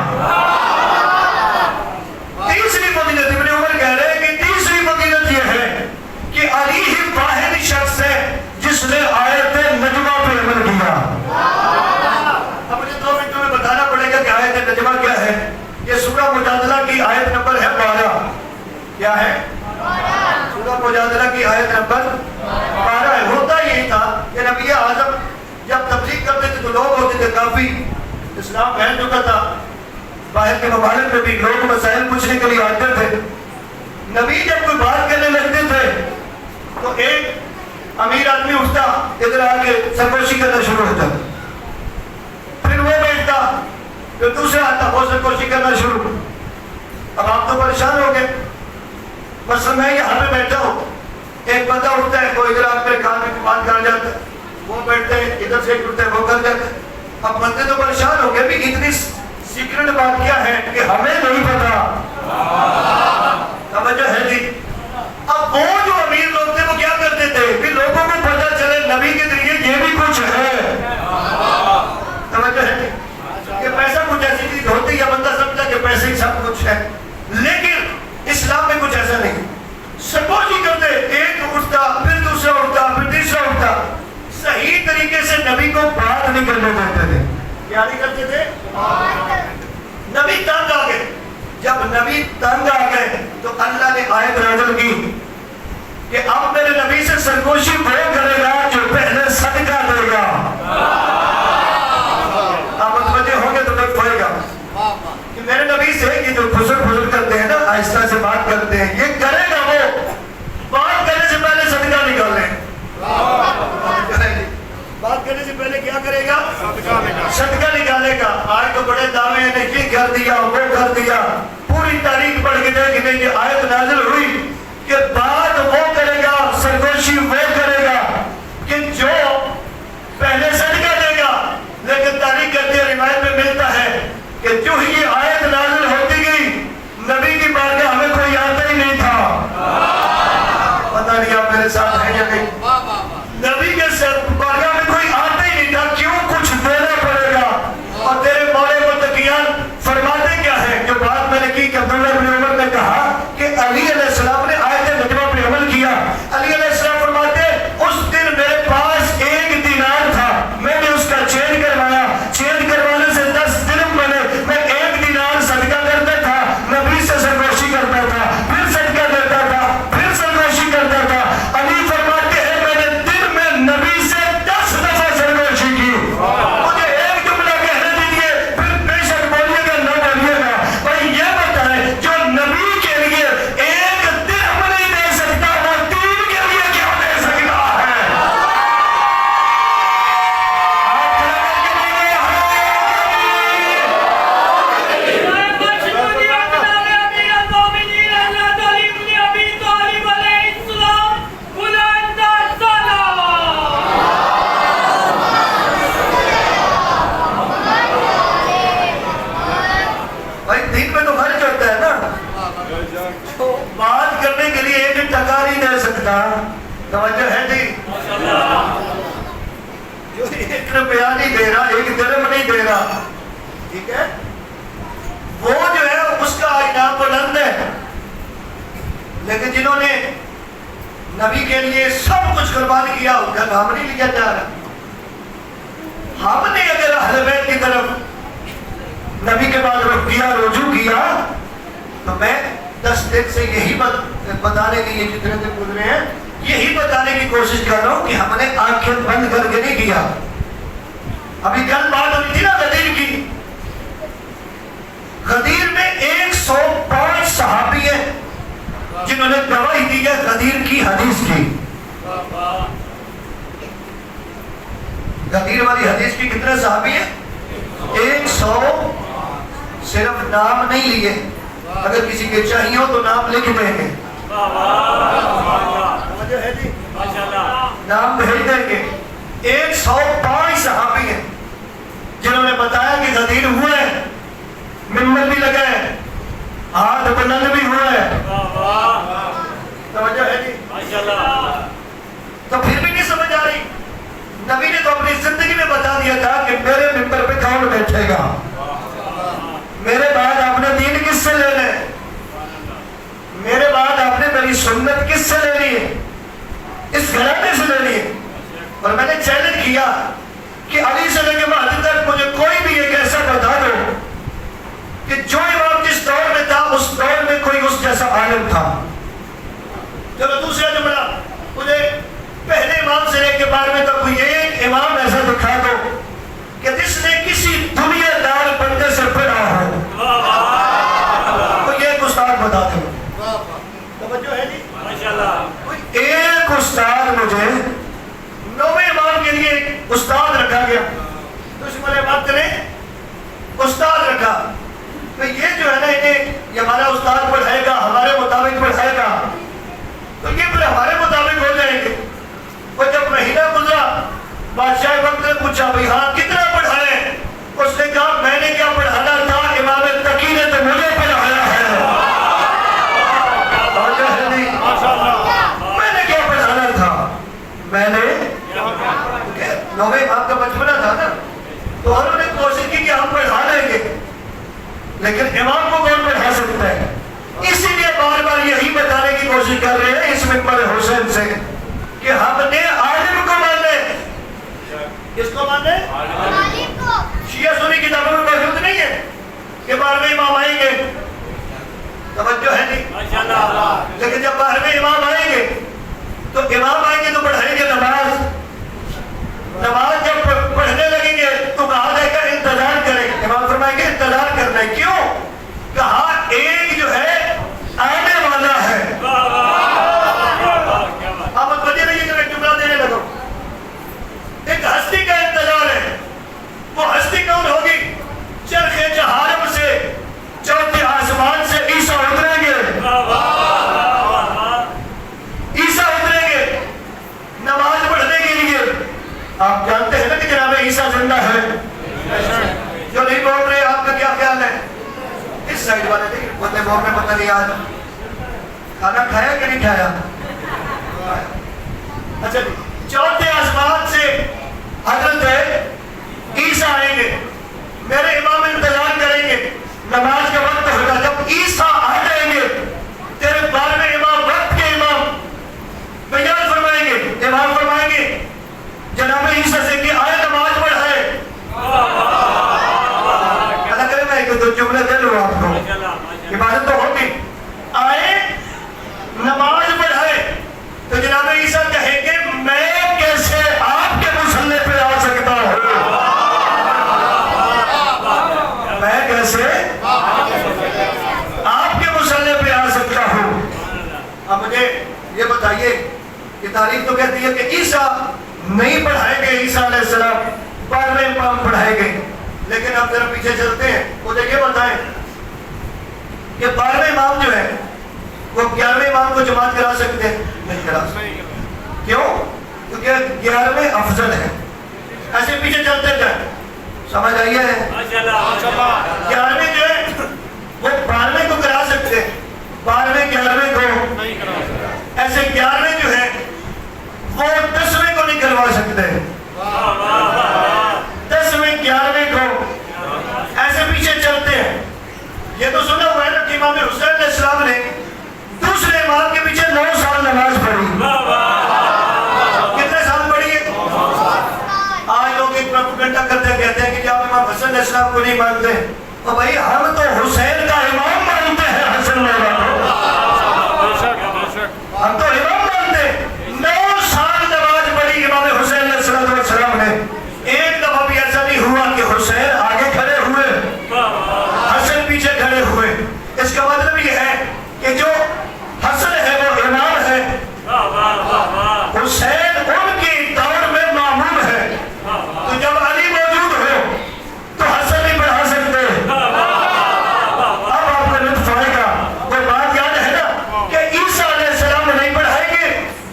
تیسری فضیلت ابن عمر کہہ رہے ہیں کہ تیسری فضیلت یہ ہے کہ علی ہی واحد شخص ہے جس نے آیت نجمہ پہ عمل کیا. اب مجھے 2 منٹوں میں بتانا پڑے گا کہ آیت نجمہ کیا ہے. یہ سورہ مجادلہ کی آیت نمبر ہے 12. کیا ہے؟ سورہ مجادلہ کی آیت نمبر 12 ہے. ہوتا یہی تھا کہ نبی اعظم جب تبلیغ کرتے تھے تو لوگ ہوتے تھے کافی اسلام پھیل چکا تھا، باہر کے ممالک میں بھی لوگ مسائل پوچھنے کے لیے آتے تھے. نبی جب کوئی بات کرنے لگتے تھے تو ایک امیر آدمی اٹھتا ادھر آ کے سرگوشی کرنا شروع ہوتا، پھر وہ بیٹھتا پھر دوسرا آتا وہ سرگوشی کرنا شروع. اب آپ تو پریشان ہو گئے. مثلا میں یہاں پہ بیٹھا ہوں، ایک بندہ اٹھتا ہے کوئی ادھر آپ میرے کان میں بات کر جاتا ہے، وہ بیٹھتے ہیں ادھر سے اٹھتے ہیں وہ کر جاتے ہیں. اب بندے تو پریشان ہو گئے بھی اتنی سیکرٹ بات کیا ہے کہ ہمیں نہیں پتا. توجہ ہے جی. اب وہ جو امیر لوگ تھے وہ کیا کرتے تھے کہ لوگوں کو پتہ چلے نبی کے ذریعے یہ بھی کچھ ہے. توجہ ہے جی. کہ پیسہ کچھ ایسی چیز ہوتی ہے بندہ سمجھتا کہ پیسے ہی سب کچھ ہے، لیکن اسلام میں کچھ ایسا نہیں. سرگوشی کرتے ایک اٹھتا پھر دوسرا اٹھتا پھر تیسرا اٹھتا. صحیح طریقے سے نبی کو بات نہیں کرنے دیتے تھے. کیا نہیں کرتے تھے؟ نبی تنگ آ گئے. جب نبی تنگ آ گئے تو اللہ نے آیت نازل کی کہ اب میرے نبی سے سرگوشی وہ کرے گا جو پہلے صدقہ دے گا. آپ متوجہ ہوں گے تو تک پڑے گا کہ میرے نبی سے یہ جو بزرگ کرتے ہیں نا آہستہ سے بات کرتے ہیں یہ کرے گا وہ بات کرنے سے پہلے صدقہ نکال لیں. بات کرنے سے پہلے کیا کرے گا؟ صدقہ نکالے گا. آج تو بڑے دعوے ہیں نے یہ کر دیا وہ کر دیا. پوری تاریخ پڑھ کے دیکھیں گے یہ آیت نازل ہوئی کہ بات وہ کرے گا سرگوشی وہ کرے گا کہ جو پہلے صدقہ دے گا. لیکن تاریخ کہتے ہیں روایت میں ملتا ہے کہ جو ہی یہ آیت نازل ہوتی گئی نبی کی بارگاہ ہمیں کوئی آتا ہی نہیں تھا. پتہ نہیں آپ میرے ساتھ ہیں یا نہیں. نبی کے بارگاہ میں کوئی آتا ہی نہیں تھا. کیوں؟ کچھ دینا پڑے گا. اور تیرے مولا متقیان فرماتے کیا ہے؟ جو بات میں نے کی کہ عبداللہ بن عمر نے کہا کہ علی علیہ السلام نے آیت نجمہ پر عمل کیا. علی علیہ السلام فرماتے اس دن میرے پاس 1 دینار تھا, میں نے اس کا چینج کروایا. چینج کروانے سے 10 درہم بنے. میں 1 دینار صدقہ کرتا تھا, نبی سے سرگوشی کرتا تھا, پھر صدقہ دیتا تھا, پھر سرگوشی کرتا تھا. علی فرماتے ہیں میں نے دن میں نبی سے 10 دفعہ سرگوشی کی. مجھے ایک جملہ کہنے دیجیے, پھر بے شک بولیے گا نہ بولیے گا. بھائی یہ بتائیں جو نبی کے لیے 1 درہم نہیں دے سکتا وہ 3 کے لیے کیا دے سکتا ہے؟ بھائی دین میں تو خرچ ہوتا ہے نا. تو بات کرنے کے لیے 1 ٹکا نہیں دے سکتا. توجہ ہے جی. جو 1 روپیہ نہیں دے رہا, 1 درہم نہیں دے رہا, ٹھیک ہے, وہ جو ہے اس کا انعام بلند ہے. لیکن جنہوں نے نبی کے لیے سب کچھ قربان کیا ان کا نام نہیں لیا جا رہا. ہم نے اگر اہل بیت کی طرف نبی کے بعد رخ کیا, رجوع کیا, تو میں 10 دن سے یہی بتانے کے لیے جتنے دن گزرے ہیں یہی بتانے کی کوشش کر رہا ہوں کہ ہم نے آنکھیں بند کر کے نہیں کیا. ابھی کل بات ہوئی تھی نا غدیر کی. غدیر میں 105 صحابی ہیں جنہوں نے گواہی دی ہے غدیر کی حدیث کی. غدیر والی حدیث کی کتنے صحابی ہیں؟ 100. صرف نام نہیں لیے, اگر کسی کے چاہیے ہو تو نام لکھ دیں گے. نام بھیج دیں گے. 105 صحابی ہیں جنہوں نے بتایا کہ غدیر ہوئے, منبر بھی لگے, ہاتھ بلند بھی ہوئے. توجہ ہے جی. تو پھر بھی نہیں سمجھ آ رہی. نبی نے تو اپنی زندگی میں بتا دیا تھا کہ میرے منبر پہ کون بیٹھے گا, میرے بعد آپ نے دین کس سے لینا ہے, میرے بعد آپ نے میری سنت کس سے لینی ہے, اس گھرانے سے لینی ہے. اور میں نے چیلنج کیا کہ علی سے لے کے مہدی تک مجھے کوئی بھی ایک ایسا بتا دو کہ جو امام جس دور میں تھا اس دور میں کوئی اس جیسا عالم تھا. چلو دوسرا جملہ, مجھے پہلے امام سے لے کے 12ویں تک کوئی ایک امام ایسا دکھا دو کہ جس نے کسی دنیا دار بندے سے پڑھا ہو. کوئی ایک استاد بتا دو. توجہ ہے جی. کوئی ایک استاد, مجھے 9ویں امام کے لیے ایک استاد رکھا گیا, دشمن وقت نے استاد رکھا. تو یہ جو ہے نا یہ ہمارا استاد پڑھائے گا, ہمارے مطابق پڑھائے گا, تو یہ پھر ہمارے مطابق ہو جائیں گے. وہ جب مہینہ گزرا بادشاہ وقت نے پوچھا بھائی ہاں کتنا پڑھائے؟ اس نے کہا میں نے کیا پڑھانا تھا, امام تقی نے تو مجھے پڑھایا ہے. میں نے کیا پڑھانا تھا, میں نے 9ویں امام کا بچپنا تھا نا, تو انہوں نے کوشش کی کہ ہم پڑھا لیں گے, لیکن امام کو کون پڑھا سکتا ہے. اسی لیے بار بار یہی بتانے کی کوشش کر رہے ہیں اس منبر حسین سے کہ ہم نے عالم کو مانے. کس کو مانے؟ شیعہ سنی کتابوں میں موجود نہیں ہے کہ 12ویں امام آئیں گے. توجہ ہے نہیں. لیکن جب 12ویں امام آئیں گے تو امام آئیں گے تو پڑھائیں گے نماز. نماز جب پڑھنے لگیں گے تو کہا جائے گا انتظار کریں. امام فرمائیں گے انتظار کرنا ہے. کیوں؟ کہا ایک جو ہے آنے والا ہے. آپ مجھے نہیں کہ میں جملہ دینے لگا. ایک ہستی کا اگلے بور میں پتہ نہیں آج کھانا کھایا کہ نہیں کھایا. اچھا چوتھے آسمان سے حضرت عیسیٰ آئیں گے, میرے امام انتظار کریں گے, نماز کا وقت ہوگا. جب عیسیٰ آ جائیں گے تیرے 12ویں امام, وقت کے امام بیان فرمائیں گے. امام فرمائیں گے جناب عیسیٰ سے کہ آئے نماز پڑھائے. اللہ کرے میں ایک دو جملے دے لوں آپ کو, عبادت تو ہوگی. آئے نماز پڑھائے تو جناب عیسیٰ کہیں گے میں کیسے آپ کے مصلی پہ آ سکتا ہوں, میں کیسے آپ کے مصلی پہ آ سکتا ہوں. اب مجھے یہ بتائیے کہ تاریخ تو کہتی ہے کہ عیسیٰ نہیں پڑھائیں گے, عیسیٰ علیہ السلام 12ویں امام پڑھائیں گے. لیکن آپ ذرا پیچھے چلتے ہیں, مجھے یہ بتائیں کہ 12ویں امام جو ہے وہ 11ویں امام کو جماعت کرا سکتے ہیں؟ نہیں کرا سکتے. کیوں؟ کیونکہ 11ویں افضل ہے. ایسے پیچھے چلتے جائیں, سمجھ آئیے 11ویں جو ہے وہ 12ویں کو کرا سکتے ہیں, 12ویں 11ویں کو. ایسے 11ویں جو ہے وہ 10ویں کو نہیں کروا سکتے, 10ویں 11ویں کو. ایسے پیچھے چلتے ہیں. یہ تو سنا ہوا ہے نا کہ امام حسین علیہ السلام نے دوسرے امام کے پیچھے 9 سال نماز پڑھی. کتنے سال پڑھی ہے؟ آج لوگ ایک پروپیگنڈا کرتے ہیں, کہتے ہیں کہ جب امام حسین علیہ السلام کو نہیں مانتے, تو بھائی ہم تو حسین کا امام مانتے ہیں. حسن ہم تو امام مانتے ہیں. 9 سال نماز پڑھی امام حسین علیہ السلام نے. ایک دفعہ بھی ایسا نہیں ہوا کہ حسین آگے کھڑے ہوئے, حسن پیچھے کھڑے ہوئے. اس کا مطلب یہ ہے کہ جو حسن ہے وہ امام ہے, حسین ان کی دور میں معمول ہے. تو جب علی موجود ہو تو حسن نہیں پڑھا سکتے. اب آپ کو لطف آئے گا, وہ بات یاد ہے نا کہ عیسیٰ علیہ السلام نہیں پڑھائیں گے,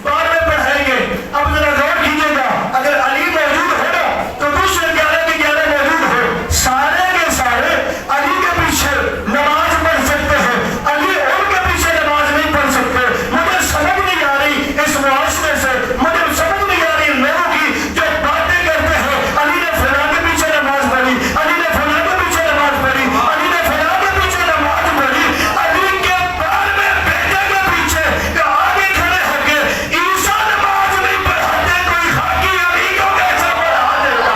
12ویں پڑھائیں گے. اب ذرا غور کیجیے گا, اگر علی موجود ہو نا تو دوسرے 11 کے 11 موجود ہو, سارے کے سارے علی کے پیچھے نماز پڑھ سکتے ہیں. علی ان کے پیچھے نماز نہیں پڑھ سکتے. مجھے سمجھ نہیں آ رہی اس معاشرے سے, مجھے سمجھ نہیں آ رہی لوگوں کی جو باتیں کرتے ہیں علی نے فلاں کے پیچھے نماز پڑھی, علی نے فلاں کے پیچھے نماز پڑھی, علی نے فلاں کے پیچھے نماز پڑھی. علی کے 12ویں بیٹے کے پیچھے کہ آگے کھڑے ہو کے عیسیٰ نماز نہیں پڑھاتے, کوئی خاکی علی کو کیسے پڑھا دیتا؟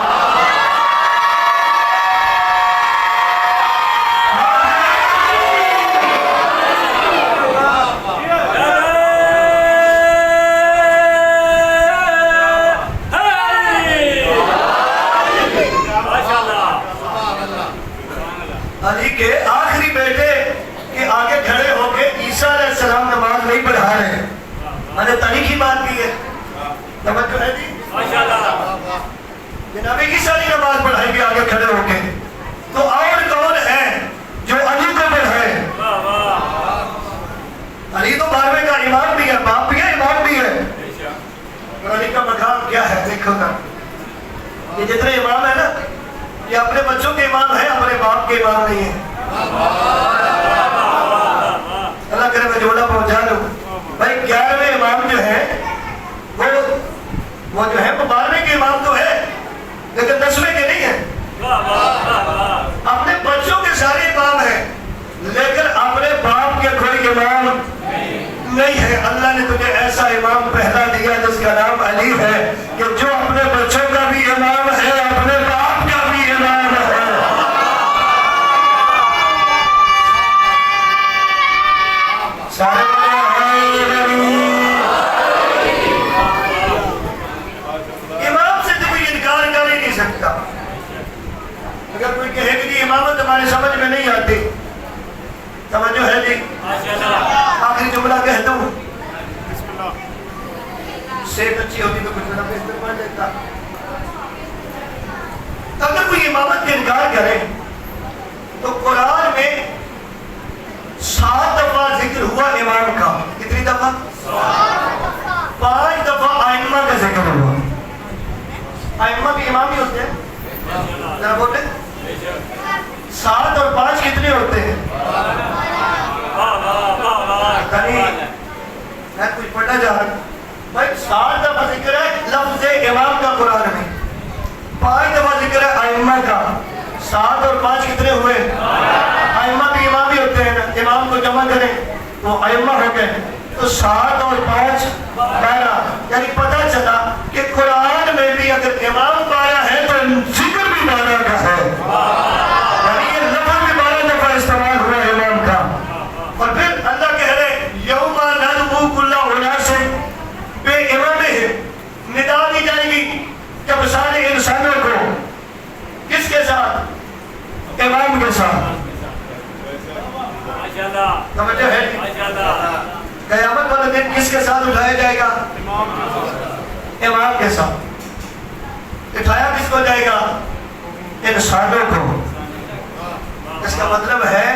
علی کے آخری بیٹے کے آگے کھڑے ہو کے عیسیٰ علیہ السلام نماز نہیں پڑھا رہے. میں نے تاریخی بات کی ہے, توجہ ہے جی. جناب عیسیٰ علی نماز پڑھائیں گے آگے کھڑے ہو کے, تو اور کون ہے جو علی کو پڑھائے؟ علی تو 12ویں کا امام بھی ہے, باپ بھی ہے, امام بھی ہے. اور علی کا مقام کیا ہے دیکھو نا. یہ جتنے امام ہیں نا یہ اپنے بچوں کے امام ہیں, اپنے باپ کے امام نہیں ہیں. اللہ کرے میں جملہ پہنچا دوں. بھائی 11ویں امام جو ہے وہ جو ہے وہ 12ویں کے امام تو ہے, لیکن 10ویں کے نہیں ہیں. اپنے بچوں کے سارے امام ہیں, لیکن اپنے باپ کے کوئی امام نہیں ہے. اللہ نے تجھے ایسا امام پہلا دیا جس کا نام علی ہے, کہ جو اپنے بچوں کا بھی امام ہے, اپنے باپ کا بھی امام ہے. سارے امام سے تو کوئی انکار کر ہی نہیں سکتا. اگر کوئی کہے کہ جی امامت ہمارے سمجھ میں نہیں آتی, توجہ ہے جی. آخری جملہ کہہ دوں, صحت اچھی ہوتی تو کچھ بڑا بہتر بن لیتا. اگر کوئی امامت کے انکار کرے تو قرآن میں 7 دفعہ ذکر ہوا امام کا. کتنی دفعہ؟ 5 دفعہ ائمہ کا ذکر ہوا. ائمہ بھی امام ہی ہوتے ہیں, ذرا بولے 7 اور 5 کتنے ہوتے ہیں؟ قرآن میں 5 دفعہ ذکر ہے ائمہ کا. 7 اور 5 کتنے ہوئے؟ ائمہ بھی امام ہی ہوتے ہیں نا, امام کو جمع کریں وہ ائمہ ہو گئے. تو 7 اور 5 12, یعنی پتہ چلا کہ قرآن میں بھی اگر امام 12 ہے تو ذکر بھی 12 کا ہے, یعنی یہ لفظ بھی 12 دفعہ استعمال ہوا امام کا. اور پھر اللہ کہہ رہے یوم ندعو کل اناس بے امامہم, ندا دی جائے گی جب سارے انسانوں کو کس کے ساتھ؟ امام کے ساتھ. سمجھے ہے قیامت والے دن کس کے ساتھ اٹھایا جائے گا؟ امام کے ساتھ. اٹھایا کس کو جائے گا؟ انسانوں کو. اس کا مطلب ہے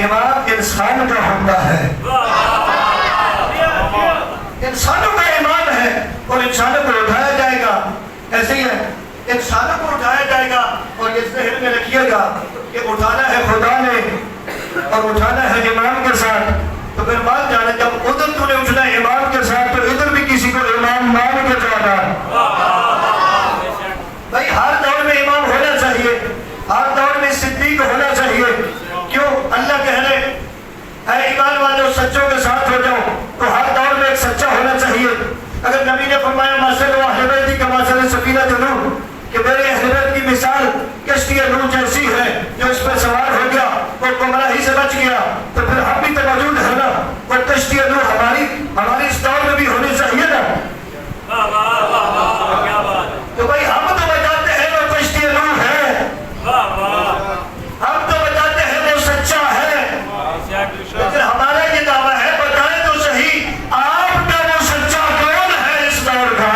امام انسان کا ہوتا ہے, انسانوں کا امام ہے اور انسانوں کو اٹھایا جائے گا. ایسے ہی ہے, انسانوں کو اٹھایا جائے گا اور یہ ذہن میں رکھیے گا کہ اٹھانا ہے خدا نے اور اٹھانا ہے امام کے ساتھ. تو پھر بات جانا جب ادھر تو نے اٹھنا امام کے ساتھ تو ادھر بھی کسی کو امام مان کے جانا. بھائی ہر دور میں امام ہونا چاہیے, ہر دور میں صدیق ہونا چاہیے. کیوں؟ اللہ کہہ رہے اے ایمان والوں سچوں کے ساتھ ہو جاؤ, تو ہر دور میں ایک سچا ہونا چاہیے. اگر نبی نے فرمایا مثل اہل بیتی کمثل سفینۃ نوح, کہ میرے اہل بیت کی مثال کشتی نوح جیسی ہے, جو اس پر سوار ہو گیا وہ گمراہی سے بچ گیا, تو پھر ہم بھی تو موجود ہے نا. اور کشتی نوح ہماری اس دور میں بھی ہونی چاہیے نا. تو بھائی ہم تو بتاتے ہیں وہ کشتی نوح ہے, ہم تو بتاتے ہیں وہ سچا ہے, لیکن ہمارا یہ دعویٰ ہے بتائیں تو صحیح آپ کا وہ سچا کون ہے اس دور کا؟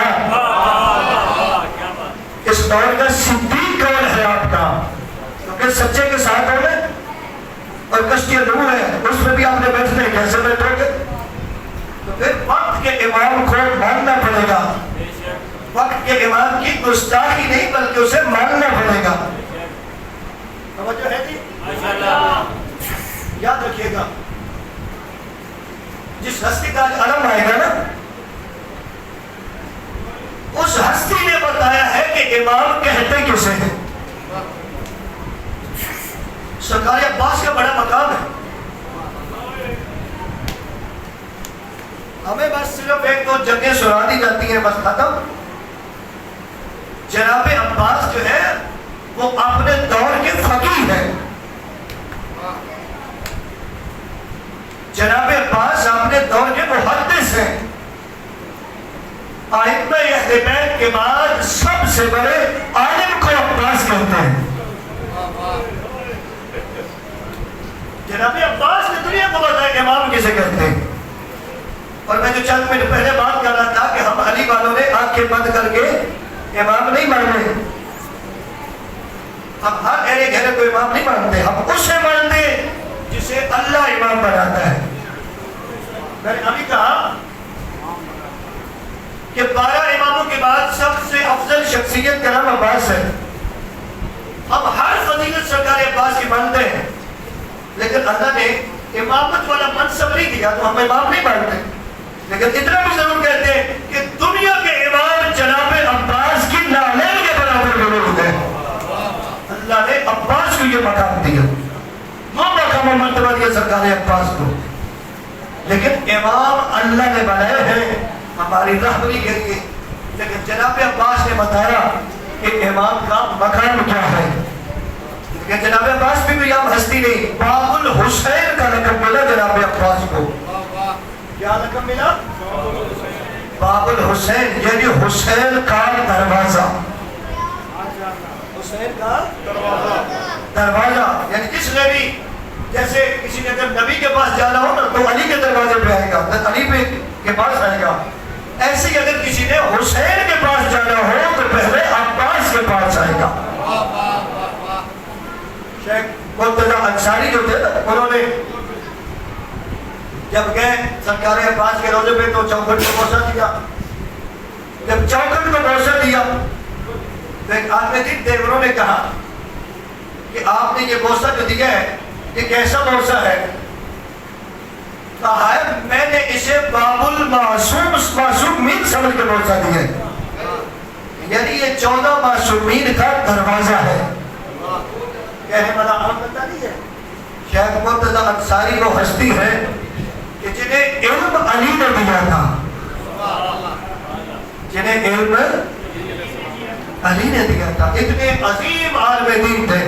اس دور کا صدیق کون ہے آپ کا؟ کیونکہ سچے کے ساتھ ہونے اور کشتی نوح ہے, اس میں بھی آپ نے بیٹھنے کیسے بیٹھو گے؟ تو پھر وقت کے امام کو ماننا پڑے گا. وقت کے امام کی گستاخی نہیں بلکہ اسے ماننا پڑے گا. توجہ ہے جی؟ یاد رکھیے گا جس ہستی کا علم آئے گا نا, اس ہستی نے بتایا ہے کہ امام کہتے کسے ہیں. سرکار عباس کا بڑا مقام ہے. ہمیں بس صرف 1-2 جگہیں سنا دی جاتی ہیں, بس ختم. جناب عباس جو ہے وہ اپنے دور کے فقیہ ہیں. جناب عباس اپنے دور کے محدث ہیں. ائمہ اہل بیت کے بعد سب سے بڑے عالم کو عباس کہتے ہیں. جناب عباس نے دنیا کو بتایا امام کسے کہتے ہیں. اور میں جو چند منٹ پہلے بات کر رہا تھا کہ ہم علی والوں نے آنکھیں بند کر کے امام نہیں مانتے, ہم ہر ایرے گھرے کو امام نہیں مانتے, ہم اسے مانتے جسے اللہ امام بناتا ہے. میں نے ابھی کہا کہ 12 اماموں کے بعد سب سے افضل شخصیت کا نام عباس ہے. ہم ہر فضیلت سرکار عباس کی مانتے ہیں, لیکن اللہ نے امامت والا منصب نہیں دیا تو ہم امام نہیں مانتے. لیکن اتنا بھی ضرور کہتے ہیں کہ دنیا کے امام جناب عباس کی نالین کے برابر ضرور ہے. اللہ نے عباس کو یہ مقام دیا, وہ مقام و مرتبہ دیا سرکار عباس کو. لیکن امام اللہ نے بنائے ہیں ہماری رہبری کے لیے. لیکن جناب عباس نے بتایا کہ امام کا مقام کیا ہے. کہ جناب عباس بھی کوئی عام ہستی نہیں, باب الحسین کا لقب ملا جناب عباس کو. کیا لقب ملا؟ باب الحسین, یعنی حسین کا دروازہ. حسین کا دروازہ, یعنی جس نے بھی, جیسے کسی نے اگر نبی کے پاس جانا ہو نا تو علی کے دروازے پہ آئے گا, علی کے پاس آئے گا. ایسے ہی اگر کسی نے حسین کے پاس جانا ہو تو پہلے عباس کے پاس آئے گا. شیخ مرتضیٰ انصاری جو تھے نا, انہوں نے جب گئے سرکار عباس کے روضے پہ تو چوکھٹ کو بوسہ دیا. جب چوکھٹ کو بوسہ دیا تو ایک آدمی تھی دیوروں نے کہا کہ آپ نے یہ بوسہ جو دیا ہے یہ کیسا بوسہ ہے؟ کہا ہے میں نے اسے باب المعصوم معصوم مین سمجھ کے بوسہ دیا ہے. یعنی یہ 14 معصومین کا دروازہ ہے. کہنے والا عام بندہ نہیں ہے. شیخ مرتضی انصاری وہ ہستی ہے کہ جنہیں علم علی نے دیا تھا. جنہیں علم علی نے دیا تھا. اتنے عظیم عالم دین تھے.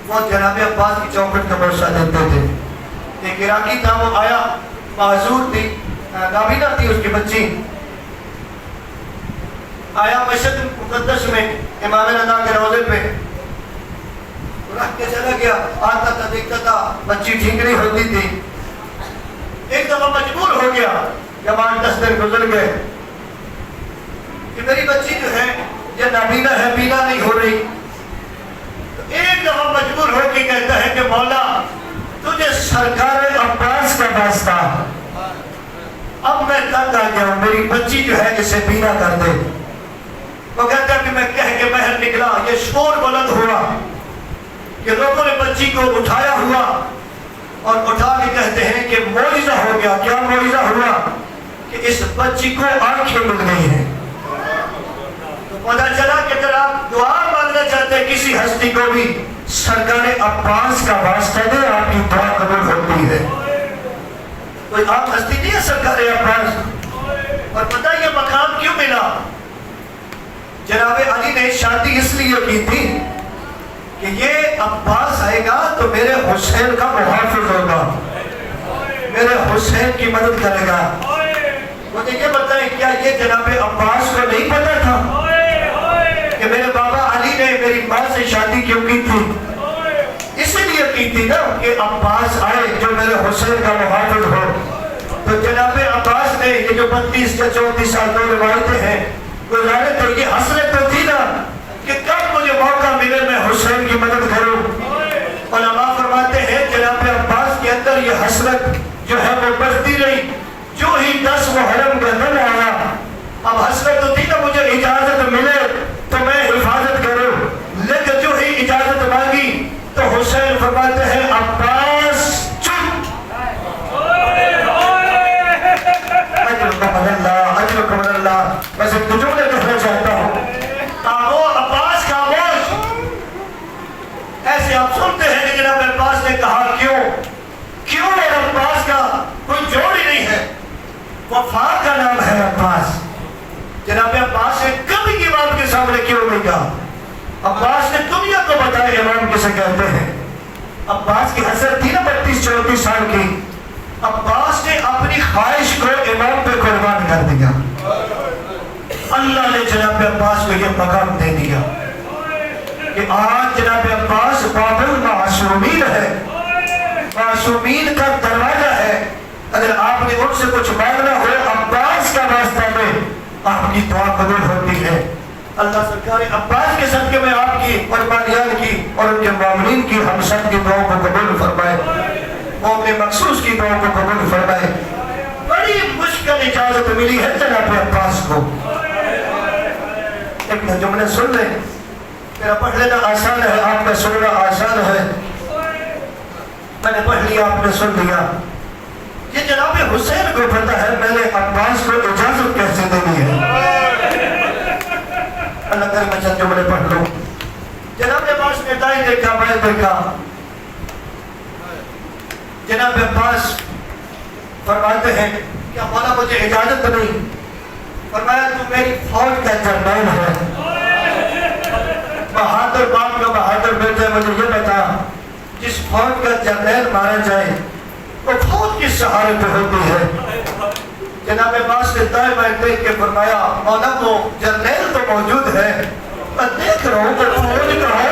وہ جناب عباس کی چوکھٹ کا بورسہ دیتے تھے. ایک عراقی تھا, وہ آیا, معذور تھی, نابینا تھی اس کی بچی. آیا مسجد مقدس میں امام رضا کے روضے پہ رکھ کے چلا گیا. آتا تھا, دیکھتا تھا, بچی ٹھیک نہیں ہوتی تھی. ایک دفعہ مجبور ہو گیا, جب 8-10 دن گزر گئے کہ میری بچی جو ہے یہ نابینا ہے, بینا نہیں ہو رہی. ایک دفعہ مجبور ہو کے کہتا ہے کہ مولا تجھے سرکار عباس کا واسطہ, اب میں تنگ آ گیا ہوں, میری بچی جو ہے اسے بینا کر دے. وہ کہتا ہے کہ میں کہہ کے باہر نکلا, یہ شور بلند ہوا کہ لوگوں نے بچی کو اٹھایا ہوا اور اٹھا کے کہتے ہیں کہ معجزہ ہو گیا. کیا معجزہ ہوا؟ کہ اس بچی کو آنکھیں مل گئی ہیں. تو پتہ چلا کہ اگر آپ دعا مانگنا چاہتے ہیں کسی ہستی کو بھی, سرکار عباس کا واسطہ دے, آپ کی دعا قبول ہوتی ہے. کوئی عام ہستی نہیں ہے سرکار عباس. اور پتہ یہ مقام کیوں ملا؟ جناب علی نے شادی اس لیے کی تھی کہ یہ عباس آئے گا تو میرے حسین کا محافظ ہوگا, میرے حسین کی مدد کرے گا. مجھے یہ بتائیں, کیا یہ جناب عباس کو نہیں پتا تھا کہ میرے بابا علی نے میری ماں سے شادی کیوں کی تھی؟ اسی لیے کی تھی نا کہ عباس آئے جو میرے حسین کا محافظ ہو. تو جناب عباس نے یہ جو 32 یا 34 سال دو روایتیں ہیں گزارے, تو یہ حسرت تو تھی نا کہ کب مجھے موقع ملے میں حسین کی مدد کروں. علماء فرماتے ہیں جناب عباس کے اندر یہ حسرت جو ہے وہ بڑھتی رہی. جو ہی 10 محرم کا دن آیا, اب حسرت تو تھی نا مجھے اجازت ملے تو میں حفاظت کروں, لیکن جو ہی اجازت مانگی تو حسین فرماتے ہیں عباس چپ, اجرکم اللہ. بس ایک جملے کہنا چاہتا ہوں, عباس خاموش. ایسے آپ سنتے ہیں کہ جناب عباس نے کہا کیوں عباس کا کوئی جوڑ ہی نہیں ہے, وفا کا نام ہے عباس. جناب عباس نے کبھی امام کے سامنے کیوں نہیں کہا؟ عباس نے دنیا کو بتایا امام کسے کہتے ہیں. عباس کی حسرت تھی نا 32-34 سال کی. عباس نے اپنی خواہش کو امام پہ قربان کر دیا. اللہ نے جناب عباس کو یہ مقام دے دیا کہ آج جناب عباس باب المعصومین ہے, معصومین کا دروازہ ہے. اگر آپ نے ان سے کچھ مانگنا ہو عباس کا واسطہ میں, آپ کی دعا قبول ہوتی ہے. اللہ سرکار عباس کے صدقے میں آپ کی قربانیان کی اور ان کے معاملین کی ہم سب کی دعاؤں کو قبول فرمائے, وہ اپنے مخصوص کی دعاؤں کو قبول فرمائے. بڑی مشکل اجازت ملی ہے جناب عباس کو. ایک جملے سن لیں, میرا پڑھ لینا آسان ہے, آپ کا سننا آسان ہے. میں نے پڑھ لیا, آپ نے سن لیا. یہ جناب حسین کو پتا ہے میں نے عباس کو اجازت کیسے دینی ہے. اللہ تعالیٰ میں چند جملے پڑھ لوں. جناب عباس نے دائیں دیکھا, بائیں دیکھا. جناب عباس فرماتے ہیں کیا مولا مجھے اجازت نہیں؟ فرمایا تو میری فوج کا جرنیل ہے, بہادر باپ کا بہادر بیٹا, مجھے یہ بتا جس فوج کا جرنیل مارا جائے وہ فوج کی سہارے پہ ہوتی ہے. جناب عباس نے دائیں بائیں دیکھ کے فرمایا مولا وہ جرنیل تو موجود ہے, میں دیکھ رہا ہوں کہ فوج کہاں ہے.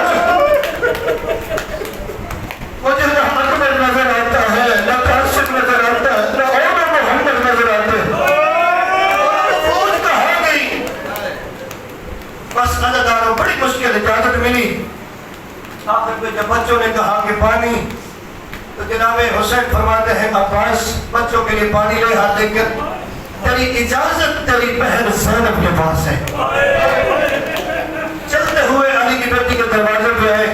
مجھے نہ اکبر نظر آتا ہے, نہ قاسم نظر آتا ہے, نہ عمر محمد نظر آتے ہیں. فوج کہاں گئی؟ بس نظرداروں بڑی مشکل اجازت ملی. آخر میں جب بچوں نے کہا کہ پانی, تو جناب حسین فرماتے ہیں عباس بچوں کے لیے پانی لے ہاتھ دے کر, تیری اجازت تیری بہن زینب کے پاس ہے. چلتے ہوئے علی کی بیٹی کے دروازے پہ آئے.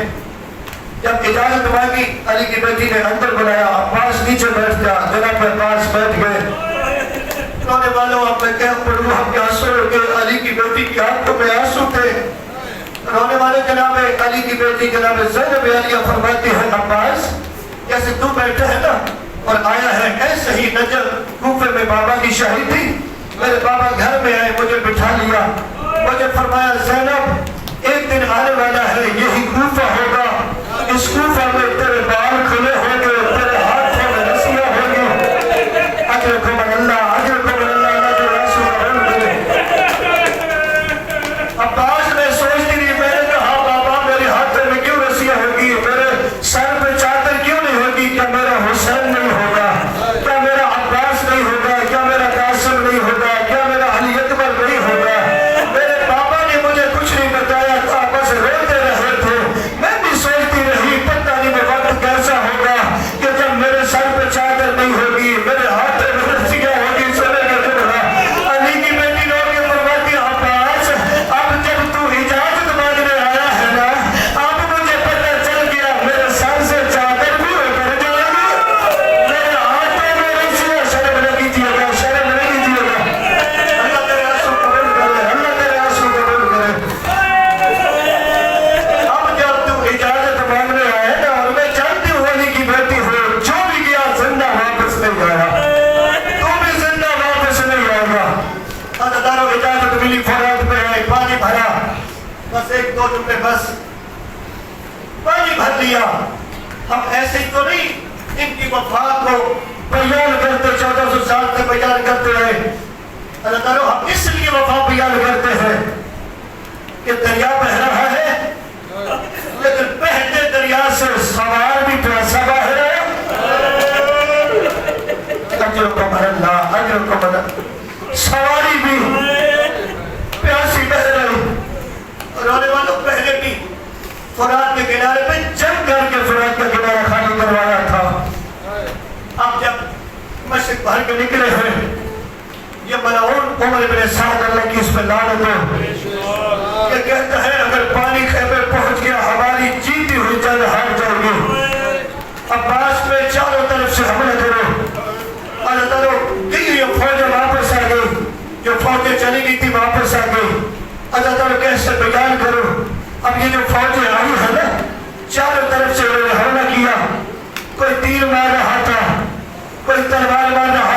جب اجازت مانگی علی کی بیٹی نے اندر بلایا, عباس نیچے بیٹھ گیا. جناب عباس بیٹھ گئے. کہنے والوں اب میں کیا پڑھوں ہم کے آنسو کے علی کی بیٹی کی آنکھوں میں آنسو تھے. رونے والے جناب علی کی بیٹی جناب زینب عالیہ فرماتی ہے عباس جیسے تو بیٹھا ہے نا اور آیا ہے ایسے ہی نجف کوفے میں بابا کی شاہی تھی. میرے بابا گھر میں آئے مجھے بٹھا لیا. مجھے فرمایا زینب ایک دن آنے والا ہے یہی کوفہ ہوگا. اس کوفہ میں تیرے بال کھلے ہوں گے تیرے ہاتھوں میں رسیاں ہوں گی. اجرکم اللہ اجرکم اللہ اللہ کے رسول عباس نے سوچتی نہیں. میں نے کہا بابا میرے ہاتھوں میں کیوں رسیاں ہوگی میرے سر پہ چادر کیوں نہیں ہوگی. کیا میرا حسین نہیں ہوگا کیا میرا عباس نہیں ہوگا کیا میرا قاسم نہیں ہوگا کیا میرا علی اکبر نہیں ہوگا. میرے بابا نے مجھے کچھ نہیں بتایا تھا بس روتے رہے تھے. میں بھی سوچتی رہی پتہ نہیں وہ وقت کیسا ہوگا کہ جب میرے سر پہ چادر نہیں ہوگی میرے ہاتھ میں رسیاں ہوگی. سنے کا ٹکڑا علی کی بیٹی رو کے فرماتی عباس اب جب تو اجازت مانگنے آیا ہے نا اب مجھے پتہ چل گیا میرے سر سے چادر بھی اتر جائے گی. میرے ہاتھوں میں رسیاں. شرم نہ کیجیے گا شرم نہ کیجیے گا. اللہ تیرے آنسو قبول کرے اللہ تیرے آنسو قبول کرے. اب جب تو اجازت مانگنے آئے نا اور میں جانتی ہوں علی کی بیٹی ہوں جو بھی گیا زندہ واپس نہیں آیا تو بھی زندہ واپس نہیں آئے گا. اداروں اجازت ملی فرات میں آئے پانی بھرا بس ایک دو جملے بس پانی بھر لیا. ہم ایسے ہی تو نہیں ان کی وفات کو بیان کرتے 1400 سال سے بیان کرتے رہے. اللہ تعالیٰ ہم اس لیے وفا بیان کرتے ہیں کہ دریا بہ رہا ہے لیکن بہتے دریا سے سوار بھی پیاسا باہر ہے. اجرکم اللہ اجرکم اللہ. سواری بھی پیاسی بہ رہی. رونے والوں پہلے بھی فرات کے کنارے پہ جنگ کر کے فرات کا کنارہ خالی کروایا تھا. اب جب مشرق باہر کے نکلے ہیں یہ ملعون عمر بن سعد اللہ کی اس پہ لعنت ہو. یہ کہتا ہے اگر پانی خیبر پہنچ گیا ہماری جیتی ہوئی جنگ ہار جائے گی. عباس پہ چاروں طرف سے حملہ کرو. اللہ تعالیٰ یہ فوجیں واپس آ گئی جو فوجیں چلی گئی تھی واپس آ گئی. اللہ تعالیٰ کیسے بیان کرو. اب یہ جو فوجیں آئی ہے نا چاروں طرف سے انہوں نے حملہ کیا. کوئی تیر مار رہا تھا کوئی تلوار مار رہا